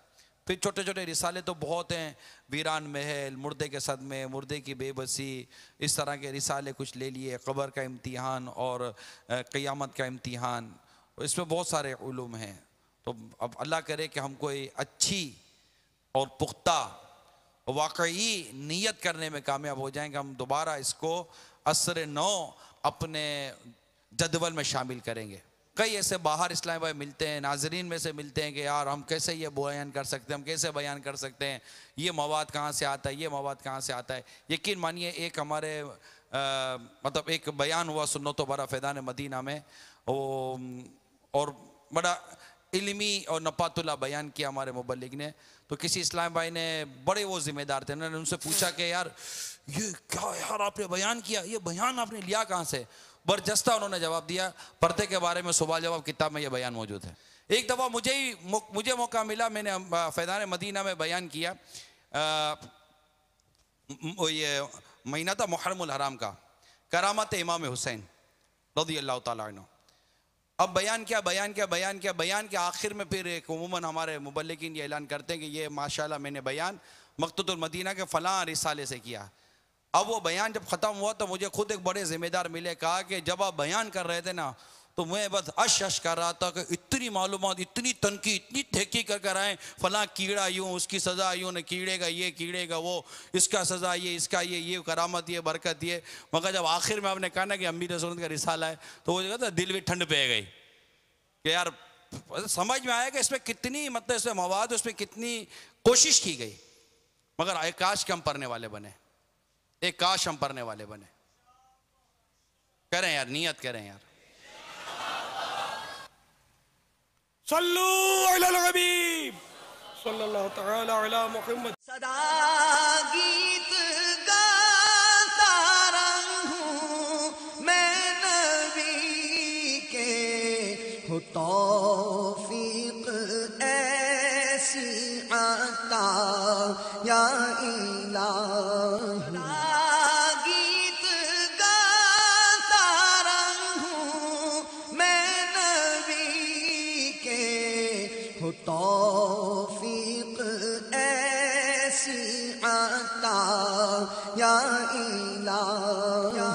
پھر چھوٹے چھوٹے رسالے تو بہت ہیں، ویران محل، مردے کے صدمے، مردے کی بے بسی، اس طرح کے رسالے کچھ لے لیے، قبر کا امتحان اور قیامت کا امتحان، اس میں بہت سارے علوم ہیں. تو اب اللہ کرے کہ ہم کوئی اچھی اور پختہ واقعی نیت کرنے میں کامیاب ہو جائیں کہ ہم دوبارہ اس کو عصر نو اپنے جدول میں شامل کریں گے. کئی ایسے باہر اسلام بھائی ملتے ہیں، ناظرین میں سے ملتے ہیں کہ یار ہم کیسے یہ بیان کر سکتے ہیں، ہم کیسے بیان کر سکتے ہیں، یہ مواد کہاں سے آتا ہے، یہ مواد کہاں سے آتا ہے. یقین مانیے ایک ہمارے مطلب ایک بیان ہوا سنت و برا فیضان مدینہ میں، اور بڑا علمی اور نپات اللہ بیان کیا ہمارے مبلغ نے. تو کسی اسلام بھائی نے، بڑے وہ ذمہ دار تھے، انہوں نے ان سے پوچھا کہ یار یہ کیا یار آپ نے بیان کیا، یہ بیان آپ نے لیا کہاں سے؟ برجستہ انہوں نے جواب دیا، پردے کے بارے میں سوال جواب کتاب میں یہ بیان موجود ہے. ایک دفعہ مجھے موقع ملا، میں نے فیضان مدینہ میں بیان کیا، یہ مہینہ تھا محرم الحرام کا، کرامت امام حسین رضی اللہ تعالیٰ عنہ. اب بیان کے آخر میں پھر ایک عموماً ہمارے مبلغین یہ اعلان کرتے ہیں کہ یہ ماشاءاللہ میں نے بیان مقتوط المدینہ کے فلاں رسالے سے کیا. اب وہ بیان جب ختم ہوا تو مجھے خود ایک بڑے ذمہ دار ملے، کہا کہ جب آپ بیان کر رہے تھے نا تو میں بس اش کر رہا تھا کہ اتنی معلومات، اتنی تنقید، اتنی تحقیق کر آئیں، فلاں کیڑا یوں، اس کی سزا یوں، کیڑے کا یہ، کیڑے کا وہ، اس کا سزا یہ، اس کا یہ کرامت یہ، برکت یہ. مگر جب آخر میں آپ نے کہا نا کہ امیر سنت کا رسالہ ہے تو وہ کہتا دل بھی ٹھنڈ پہ گئی کہ یار سمجھ میں آیا کہ اس میں کتنی مطلب اس میں مواد، اس میں کتنی کوشش کی گئی. مگر ایک کاش کے ہم پڑھنے والے بنے، ایک کاش ہم پڑھنے والے بنے. کریں یار، نیت کریں یار. صلو علی الحبیب صلی اللہ تعالی علی محمد. صدا گیت گاتا رہوں میں نبی کے، ہو توفیق ایسی عطا یا الہی. گیت گاتا رہوں میں نبی کے، ہو توفیق ایسی عطا یا الہی.